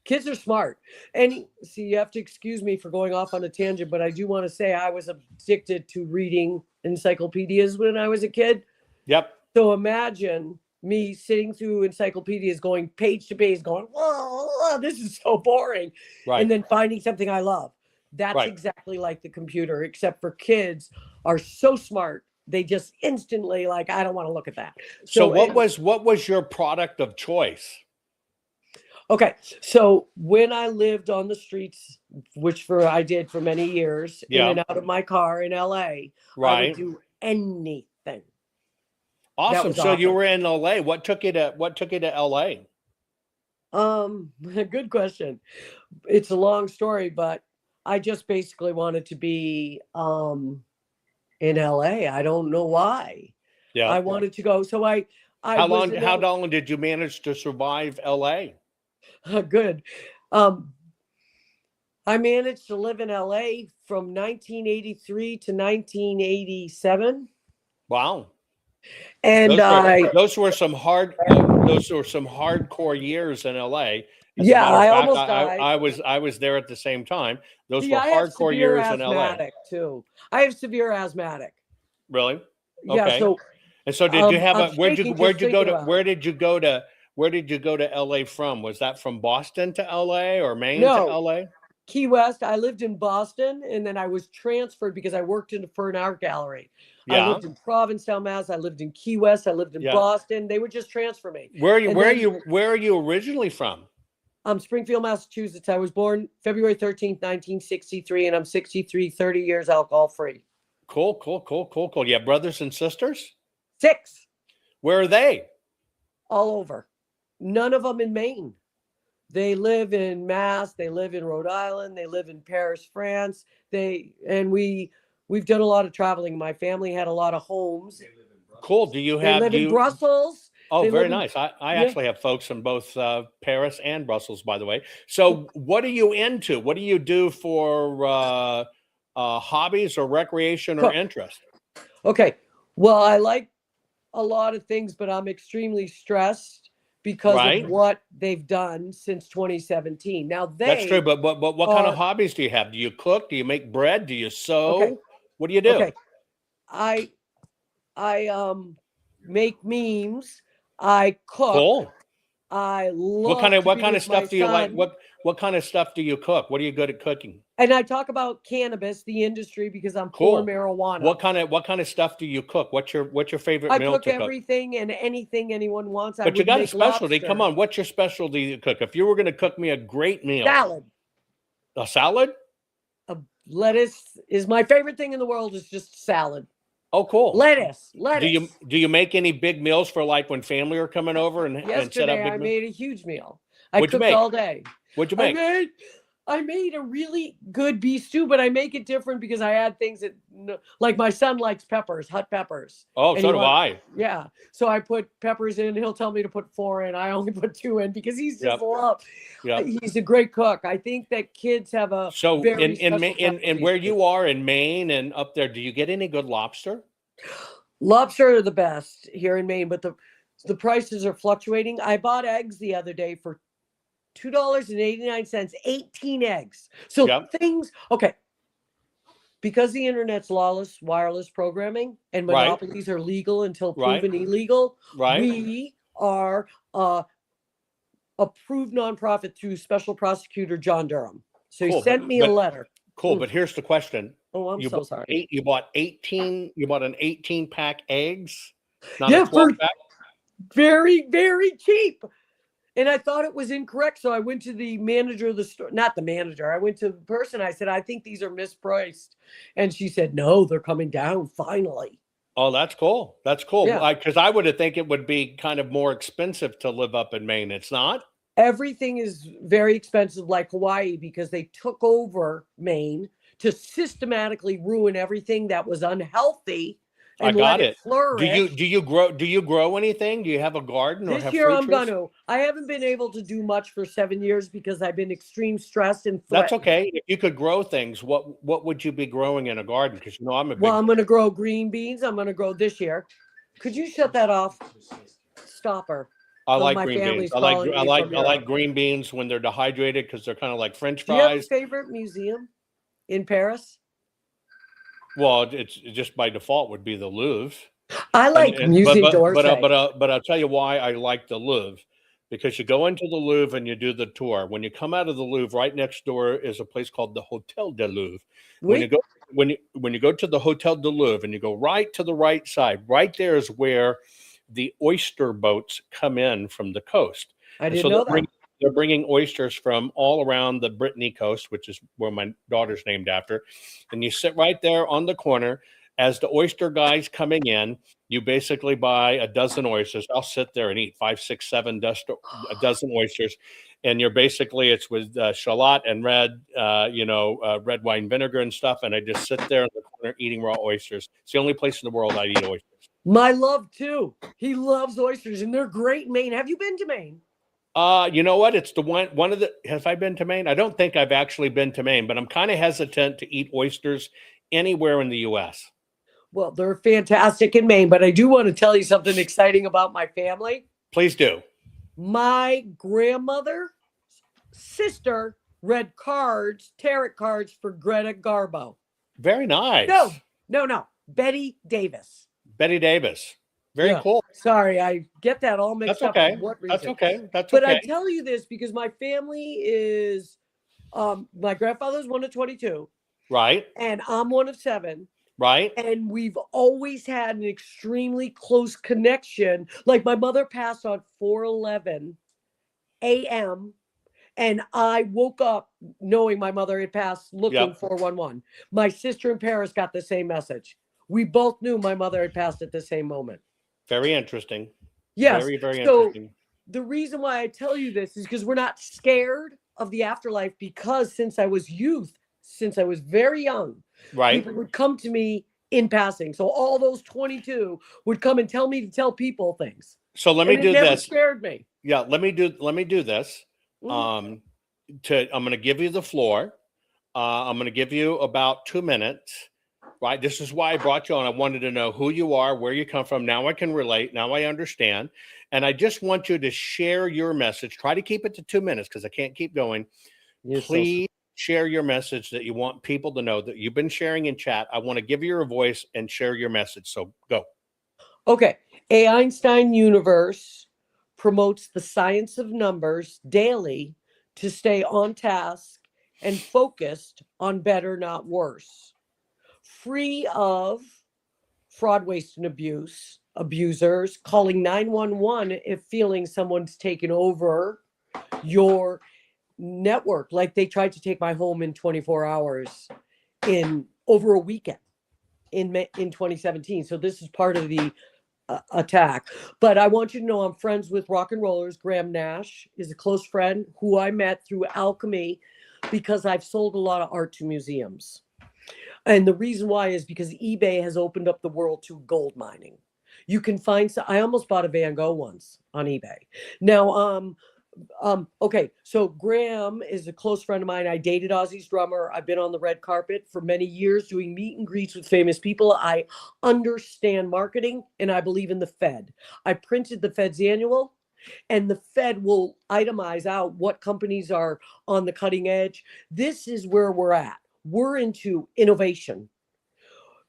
S7: Kids are smart. And see, you have to excuse me for going off on a tangent, but I do want to say I was addicted to reading encyclopedias when I was a kid.
S2: Yep.
S7: So imagine me sitting through encyclopedias, going page to page, going, whoa, this is so boring.
S2: Right.
S7: And then finding something I love. That's
S2: Right.
S7: exactly like the computer, except for kids are so smart. They just instantly like, I don't want to look at that.
S2: So what was your product of choice?
S7: Okay. So when I lived on the streets, which I did for many years, in and out of my car in LA, I
S2: Right.
S7: would do anything.
S2: Awesome.
S7: was
S2: So you
S7: awesome.
S2: were in LA. What took you to LA?
S7: Good question. It's a long story, but I just basically wanted to be in LA. I don't know why.
S2: Yeah.
S7: I wanted to go. So I
S2: How
S7: was
S2: long
S7: in
S2: how
S7: L-
S2: long did you manage to survive LA?
S7: Good. I managed to live in LA from 1983 to 1987.
S2: Wow.
S7: And
S2: those were some hardcore years in LA. As a
S7: yeah,
S2: matter of
S7: I
S2: fact,
S7: almost died.
S2: I was there at the same time. Those
S7: See,
S2: were
S7: I have
S2: hardcore
S7: severe
S2: years in LA.
S7: asthmatic too. I have severe asthmatic.
S2: Really?
S7: Yeah.
S2: Okay.
S7: So
S2: And so did you have
S7: I'm shaking just thinking about it.
S2: where did you go to LA from? Was that from Boston to LA or Maine to
S7: No.
S2: LA?
S7: Key West. I lived in Boston, and then I was transferred because I worked for an art gallery. I
S2: Yeah.
S7: lived in Provincetown, Mass. I lived in Key West. I lived in
S2: Yeah.
S7: Boston. They would just transfer me.
S2: Where are you
S7: And
S2: where are
S7: then-
S2: you where are you originally from?
S7: Springfield, Massachusetts. I was born February 13th, 1963, and I'm 63, 30 years alcohol free.
S2: Cool. You have brothers and sisters?
S7: 6
S2: Where are they?
S7: all over. None of them in Maine. They live in Mass. They live in Rhode Island. They live in Paris, France. We've done a lot of traveling. My family had a lot of homes.
S2: Cool. Do you
S7: They
S2: have
S7: live in Brussels.
S2: Oh,
S7: They
S2: very
S7: live in-
S2: nice. I
S7: Yeah.
S2: actually have folks in both Paris and Brussels, by the way. So what are you into? What do you do for hobbies or recreation or
S7: Cook.
S2: interest?
S7: Okay. Well, I like a lot of things, but I'm extremely stressed because
S2: Right.
S7: of what they've done since 2017. Now
S2: That's true. But what kind of hobbies do you have? Do you cook? Do you make bread? Do you sew?
S7: Okay.
S2: What do you do?
S7: Okay. I make memes. I cook.
S2: Cool.
S7: I love
S2: What kind of
S7: to be with
S2: stuff
S7: my
S2: do you like?
S7: son.
S2: What kind of stuff do you cook? What are you good at cooking?
S7: And I talk about cannabis, the industry, because I'm
S2: Cool.
S7: for marijuana.
S2: What kind of stuff do you cook? What's your favorite
S7: I
S2: meal
S7: cook
S2: to cook?
S7: everything and anything anyone wants. I
S2: But you
S7: would
S2: got a
S7: make
S2: specialty.
S7: lobster.
S2: Come on, what's your specialty to cook? If you were going to cook me a great meal,
S7: Salad.
S2: a salad?
S7: Lettuce is my favorite thing in the world. Is just salad.
S2: Oh, cool.
S7: Lettuce.
S2: Do you make any big meals for like when family are coming over and set up
S7: Yesterday I
S2: big meals?
S7: made a huge meal. I
S2: What'd you
S7: cooked
S2: make?
S7: all day.
S2: What'd you make?
S7: I made a really good beef stew, but I make it different because I add things that, like my son likes peppers, hot peppers.
S2: Oh,
S7: And
S2: so
S7: he
S2: do
S7: wants-
S2: I.
S7: Yeah. So I put peppers in. He'll tell me to put 4 in. I only put 2 in because he's just
S2: Yep.
S7: love.
S2: Yeah.
S7: He's a great cook. I think that kids have a
S2: So
S7: very
S2: in
S7: special
S2: where
S7: recipe.
S2: you are in Maine and up there, do you get any good lobster?
S7: Lobster are the best here in Maine, but the prices are fluctuating. I bought eggs the other day for $2.89, 18 eggs. So
S2: Yep.
S7: okay. Because the internet's lawless wireless programming and
S2: Right.
S7: monopolies are legal until
S2: Right.
S7: proven illegal,
S2: Right.
S7: we are approved nonprofit through Special Prosecutor John Durham. So he
S2: Cool,
S7: sent me a
S2: but-
S7: letter.
S2: Cool, but here's the question.
S7: Oh, I'm so sorry.
S2: You bought an 18 pack eggs, not
S7: Yeah,
S2: a 12
S7: for-
S2: pack.
S7: Very, very cheap. And I thought it was incorrect. So I went to the manager of the store, not the manager. I went to the person. I said, I think these are mispriced. And she said, no, they're coming down finally.
S2: Oh, that's cool. That's cool.
S7: Yeah.
S2: Because I would have think it would be kind of more expensive to live up in Maine. It's not.
S7: Everything is very expensive, like Hawaii, because they took over Maine to systematically ruin everything that was unhealthy.
S2: I
S7: And
S2: got
S7: let
S2: it.
S7: flourish.
S2: Do you grow anything? Do you have a garden or
S7: This
S2: have
S7: year
S2: fruit
S7: I'm
S2: trees?
S7: gonna. I haven't been able to do much for 7 years because I've been extreme stressed and
S2: That's
S7: threatened.
S2: okay. If you could grow things, what would you be growing in a garden? Because I'm a big.
S7: Well, I'm gonna grow green beans. I'm gonna grow this year. Could you shut that off? Stop her.
S2: I
S7: So
S2: like
S7: my
S2: green beans.
S7: family's
S2: I like
S7: calling
S2: I
S7: me
S2: like
S7: from
S2: I like
S7: Europe.
S2: green beans when they're dehydrated because they're kind of like French
S7: Do you have a
S2: fries.
S7: favorite museum in Paris?
S2: Well, it's just by default would be the Louvre.
S7: I like Musée d'Orsay.
S2: But I'll tell you why I like the Louvre, because you go into the Louvre and you do the tour. When you come out of the Louvre, right next door is a place called the Hotel de Louvre. When you
S7: Oui.
S2: go when you go to the Hotel de Louvre and you go right to the right side, right there is where the oyster boats come in from the coast.
S7: I
S2: And
S7: didn't
S2: so
S7: know that.
S2: they're bringing oysters from all around the Brittany coast, which is where my daughter's named after. And you sit right there on the corner. As the oyster guy's coming in, you basically buy a dozen oysters. I'll sit there and eat 5, 6, 7 a dozen oysters. And it's with shallot and red wine vinegar and stuff. And I just sit there in the corner eating raw oysters. It's the only place in the world I eat oysters.
S7: My love too. He loves oysters, and they're great in Maine. Have you been to Maine?
S2: You know what? It's the one of the. Have I been to Maine? I don't think I've actually been to Maine, but I'm kind of hesitant to eat oysters anywhere in the U.S.
S7: Well, they're fantastic in Maine, but I do want to tell you something exciting about my family.
S2: Please do.
S7: My grandmother's sister read tarot cards for Greta Garbo.
S2: Very nice.
S7: No. Betty Davis.
S2: Betty Davis. Very cool.
S7: Sorry, I get that all mixed
S2: That's okay.
S7: up. For what reason?
S2: That's okay.
S7: But I tell you this because my family is, my grandfather's one of 22.
S2: Right.
S7: And I'm one of 7.
S2: Right.
S7: And we've always had an extremely close connection. Like my mother passed on 4:11 a.m. And I woke up knowing my mother had passed, looking 411. My sister in Paris got the same message. We both knew my mother had passed at the same moment.
S2: Very interesting.
S7: Yes.
S2: Very, very
S7: so
S2: interesting.
S7: The reason why I tell you this is because we're not scared of the afterlife, because since I was very young,
S2: Right.
S7: people would come to me in passing. So all those 22 would come and tell me to tell people things.
S2: So let me do
S7: it never
S2: this.
S7: Scared me.
S2: Yeah, let me do this.
S7: Mhm.
S2: I'm going to give you the floor. I'm going to give you about 2 minutes. Right. This is why I brought you on. I wanted to know who you are, where you come from. Now I can relate. Now I understand. And I just want you to share your message. Try to keep it to 2 minutes because I can't keep going. Please share your message that you want people to know that you've been sharing in chat. I want to give you a voice and share your message. So go.
S7: Okay. A Einstein universe promotes the science of numbers daily to stay on task and focused on better, not worse. Free of fraud, waste, and abusers, calling 911 if feeling someone's taken over your network, like they tried to take my home in 24 hours in over a weekend in 2017. So this is part of the attack. But I want you to know I'm friends with rock and rollers. Graham Nash is a close friend who I met through alchemy because I've sold a lot of art to museums. And the reason why is because eBay has opened up the world to gold mining. You can find, I almost bought a Van Gogh once on eBay. Now, okay, so Graham is a close friend of mine. I dated Ozzy's drummer. I've been on the red carpet for many years doing meet and greets with famous people. I understand marketing and I believe in the Fed. I printed the Fed's annual, and the Fed will itemize out what companies are on the cutting edge. This is where we're at. We're into innovation,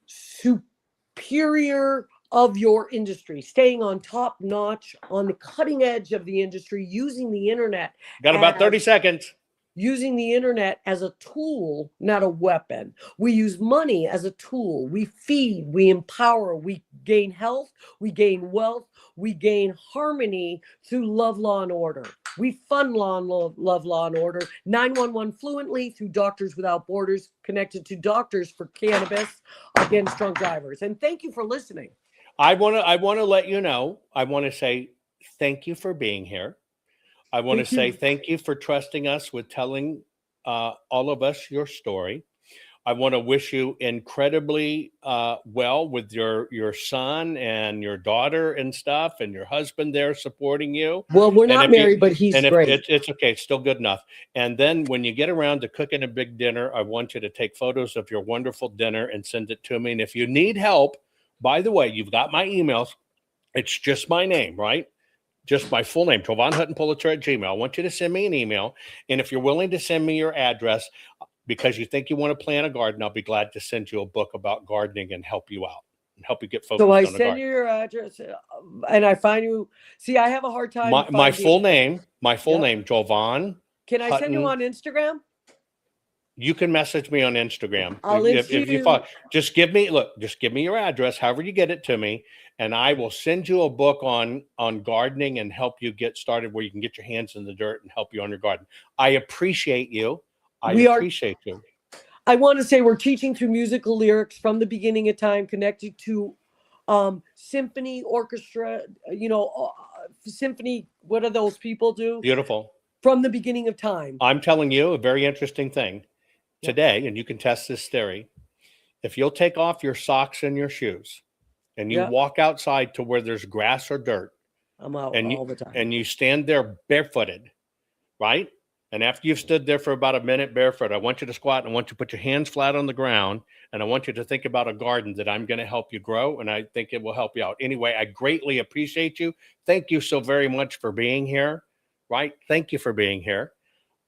S7: superior of your industry, staying on top notch, on the cutting edge of the industry, using the internet.
S2: Got about 30 seconds.
S7: Using the internet as a tool, not a weapon. We use money as a tool. We feed, we empower, we gain health, we gain wealth, we gain harmony through love, law, and order. We fund love, law, and order. 911 fluently through Doctors Without Borders, connected to Doctors for Cannabis Against Drunk Drivers. And thank you for listening.
S2: I want to let you know, I want to say thank you for being here. I want to say thank you for trusting us with telling all of us your story. I want to wish you incredibly well with your son and your daughter and stuff, and your husband there supporting you.
S7: Well, we're not married, but he's great.
S2: It's okay. It's still good enough. And then when you get around to cooking a big dinner, I want you to take photos of your wonderful dinner and send it to me. And if you need help, by the way, you've got my emails. It's just my name, right? just my full name, Jovan Hutton Pulitzer at Gmail. I want you to send me an email. And if you're willing to send me your address because you think you want to plant a garden, I'll be glad to send you a book about gardening and help you out and help you get focused
S7: So I
S2: on the
S7: send
S2: garden.
S7: you your address, and I find you. See, I have a hard time.
S2: My full name,
S7: Yep.
S2: Jovan.
S7: Can I send you on
S2: Hutton.
S7: Instagram?
S2: You can message me on Instagram.
S7: I'll
S2: if you
S7: issue-
S2: follow, just give me your address, however you get it to me, and I will send you a book on gardening and help you get started where you can get your hands in the dirt and help you on your garden. I appreciate you. I appreciate you.
S7: I want to say we're teaching through musical lyrics from the beginning of time, connected to symphony, orchestra, symphony. What do those people do?
S2: Beautiful.
S7: From the beginning of time.
S2: I'm telling you a very interesting thing today, and you can test this theory. If you'll take off your socks and your shoes and you walk outside to where there's grass or dirt,
S7: I'm out all the time.
S2: And you stand there barefooted, right? And after you've stood there for about a minute barefoot, I want you to squat and I want you to put your hands flat on the ground. And I want you to think about a garden that I'm going to help you grow. And I think it will help you out. Anyway, I greatly appreciate you. Thank you so very much for being here, right? Thank you for being here.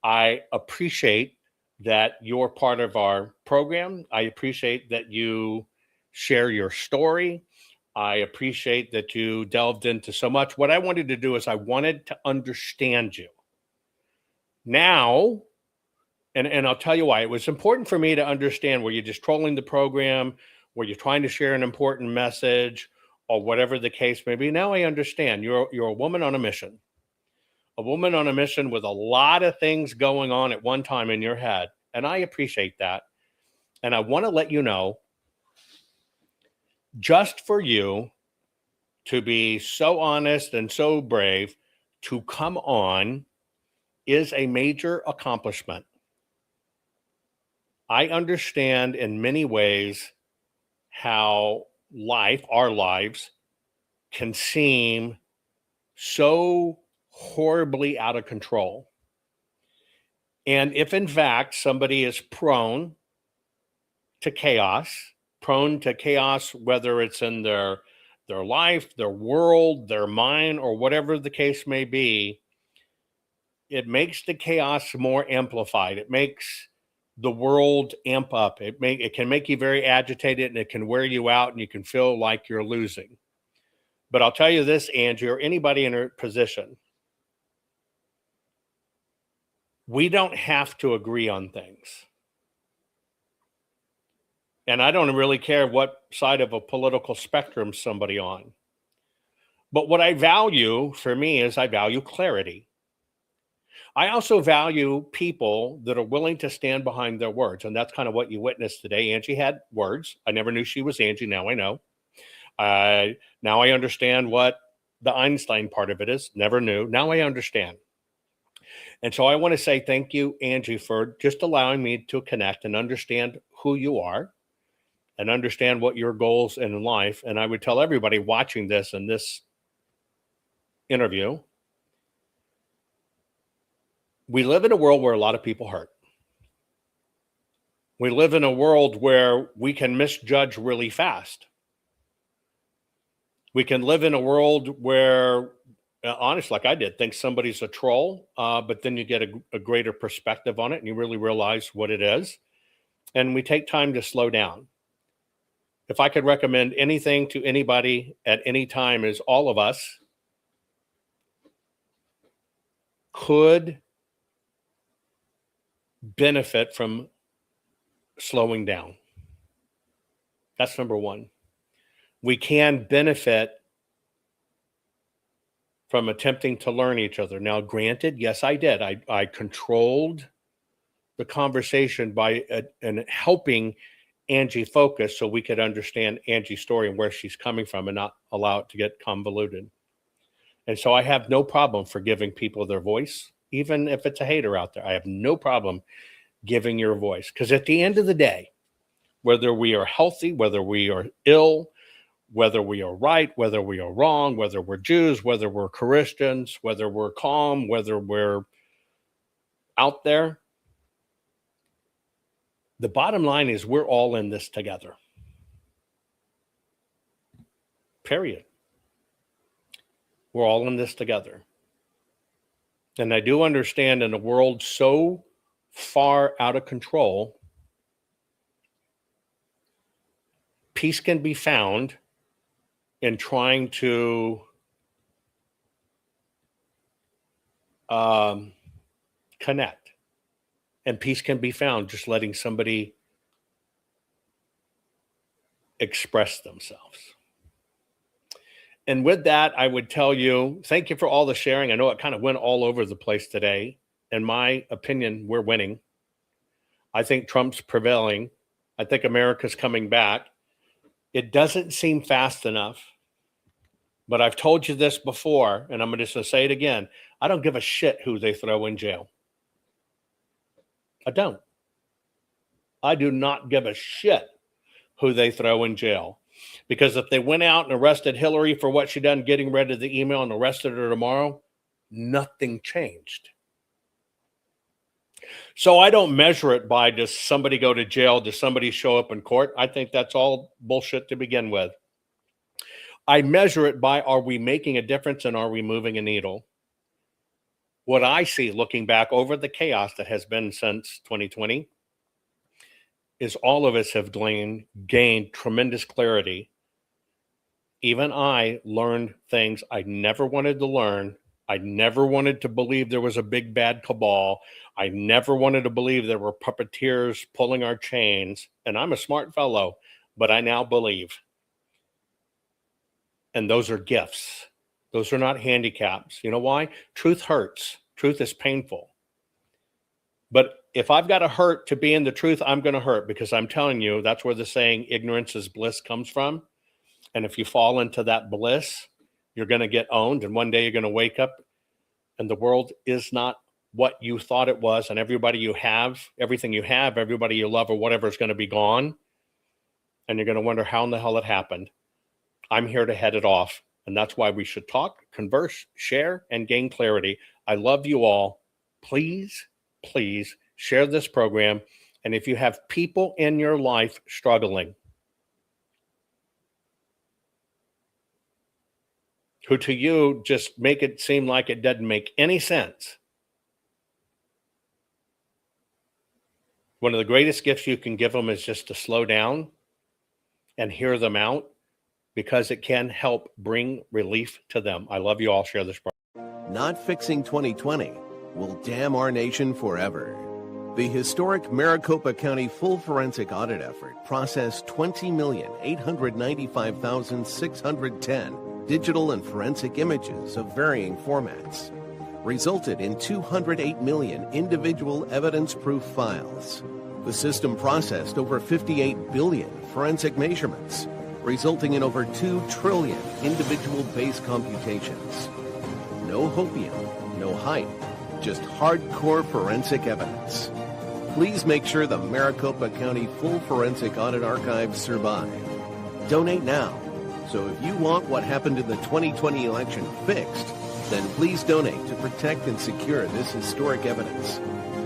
S2: I appreciate that you're part of our program. I appreciate that you share your story. I appreciate that you delved into so much. What I wanted to do is I wanted to understand you. Now, and I'll tell you why. It was important for me to understand, were you just trolling the program? Were you trying to share an important message, or whatever the case may be? Now I understand. You're a woman on a mission. A woman on a mission with a lot of things going on at one time in your head. And I appreciate that. And I want to let you know, just for you to be so honest and so brave to come on is a major accomplishment. I understand in many ways how our lives can seem so horribly out of control. And if in fact somebody is prone to chaos, whether it's in their life, their world, their mind, or whatever the case may be, it makes the chaos more amplified. It makes the world amp up. It can make you very agitated, and it can wear you out, and you can feel like you're losing. But I'll tell you this, Angie, or anybody in her position, we don't have to agree on things. And I don't really care what side of a political spectrum somebody on. But what I value, for me, is I value clarity. I also value people that are willing to stand behind their words. And that's kind of what you witnessed today. Angie had words. I never knew she was Angie. Now I know. Now I understand what the Einstein part of it is. Never knew. Now I understand. And so I want to say thank you, Angie, for just allowing me to connect and understand who you are and understand what your goals in life. And I would tell everybody watching this and this interview, we live in a world where a lot of people hurt. We live in a world where we can misjudge really fast. We can live in a world where, honest, like I did, think somebody's a troll, but then you get a greater perspective on it and you really realize what it is. And we take time to slow down. If I could recommend anything to anybody at any time, is all of us could benefit from slowing down. That's number one. We can benefit from attempting to learn each other. Now, granted, yes, I did. I controlled the conversation by helping Angie focus so we could understand Angie's story and where she's coming from and not allow it to get convoluted. And so I have no problem for giving people their voice, even if it's a hater out there. I have no problem giving your voice, because at the end of the day, whether we are healthy, whether we are ill, whether we are right, whether we are wrong, whether we're Jews, whether we're Christians, whether we're calm, whether we're out there, the bottom line is we're all in this together. Period. We're all in this together. And I do understand in a world so far out of control, peace can be found in trying to connect. And peace can be found just letting somebody express themselves. And with that, I would tell you, thank you for all the sharing. I know it kind of went all over the place today. In my opinion, we're winning. I think Trump's prevailing. I think America's coming back. It doesn't seem fast enough. But I've told you this before, and I'm just going to say it again. I don't give a shit who they throw in jail. I don't. I do not give a shit who they throw in jail. Because if they went out and arrested Hillary for what she done getting rid of the email and arrested her tomorrow, nothing changed. So I don't measure it by does somebody go to jail, does somebody show up in court? I think that's all bullshit to begin with. I measure it by are we making a difference and are we moving a needle? What I see looking back over the chaos that has been since 2020 is all of us have gained tremendous clarity. Even I learned things I never wanted to learn. I never wanted to believe there was a big bad cabal. I never wanted to believe there were puppeteers pulling our chains. And I'm a smart fellow, but I now believe. And those are gifts. Those are not handicaps. You know why? Truth hurts. Truth is painful. But if I've got to hurt to be in the truth, I'm going to hurt because I'm telling you, that's where the saying ignorance is bliss comes from. And if you fall into that bliss, you're going to get owned. And one day you're going to wake up and the world is not what you thought it was. And everybody you have, everything you have, everybody you love or whatever is going to be gone. And you're going to wonder how in the hell it happened. I'm here to head it off. And that's why we should talk, converse, share, and gain clarity. I love you all. Please, please share this program. And if you have people in your life struggling, who to you just make it seem like it doesn't make any sense, one of the greatest gifts you can give them is just to slow down and hear them out, because it can help bring relief to them. I love you all. Share this.
S3: Not fixing 2020 will damn our nation forever. The historic Maricopa County full forensic audit effort processed 20,895,610 digital and forensic images of varying formats, resulted in 208 million individual evidence-proof files. The system processed over 58 billion forensic measurements, resulting in over 2 trillion individual base computations. No hopium, no hype, just hardcore forensic evidence. Please make sure the Maricopa County Full Forensic Audit Archives survive. Donate now. So if you want what happened in the 2020 election fixed, then please donate to protect and secure this historic evidence.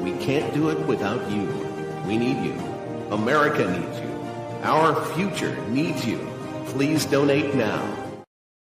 S3: We can't do it without you. We need you. America needs you. Our future needs you. Please donate now.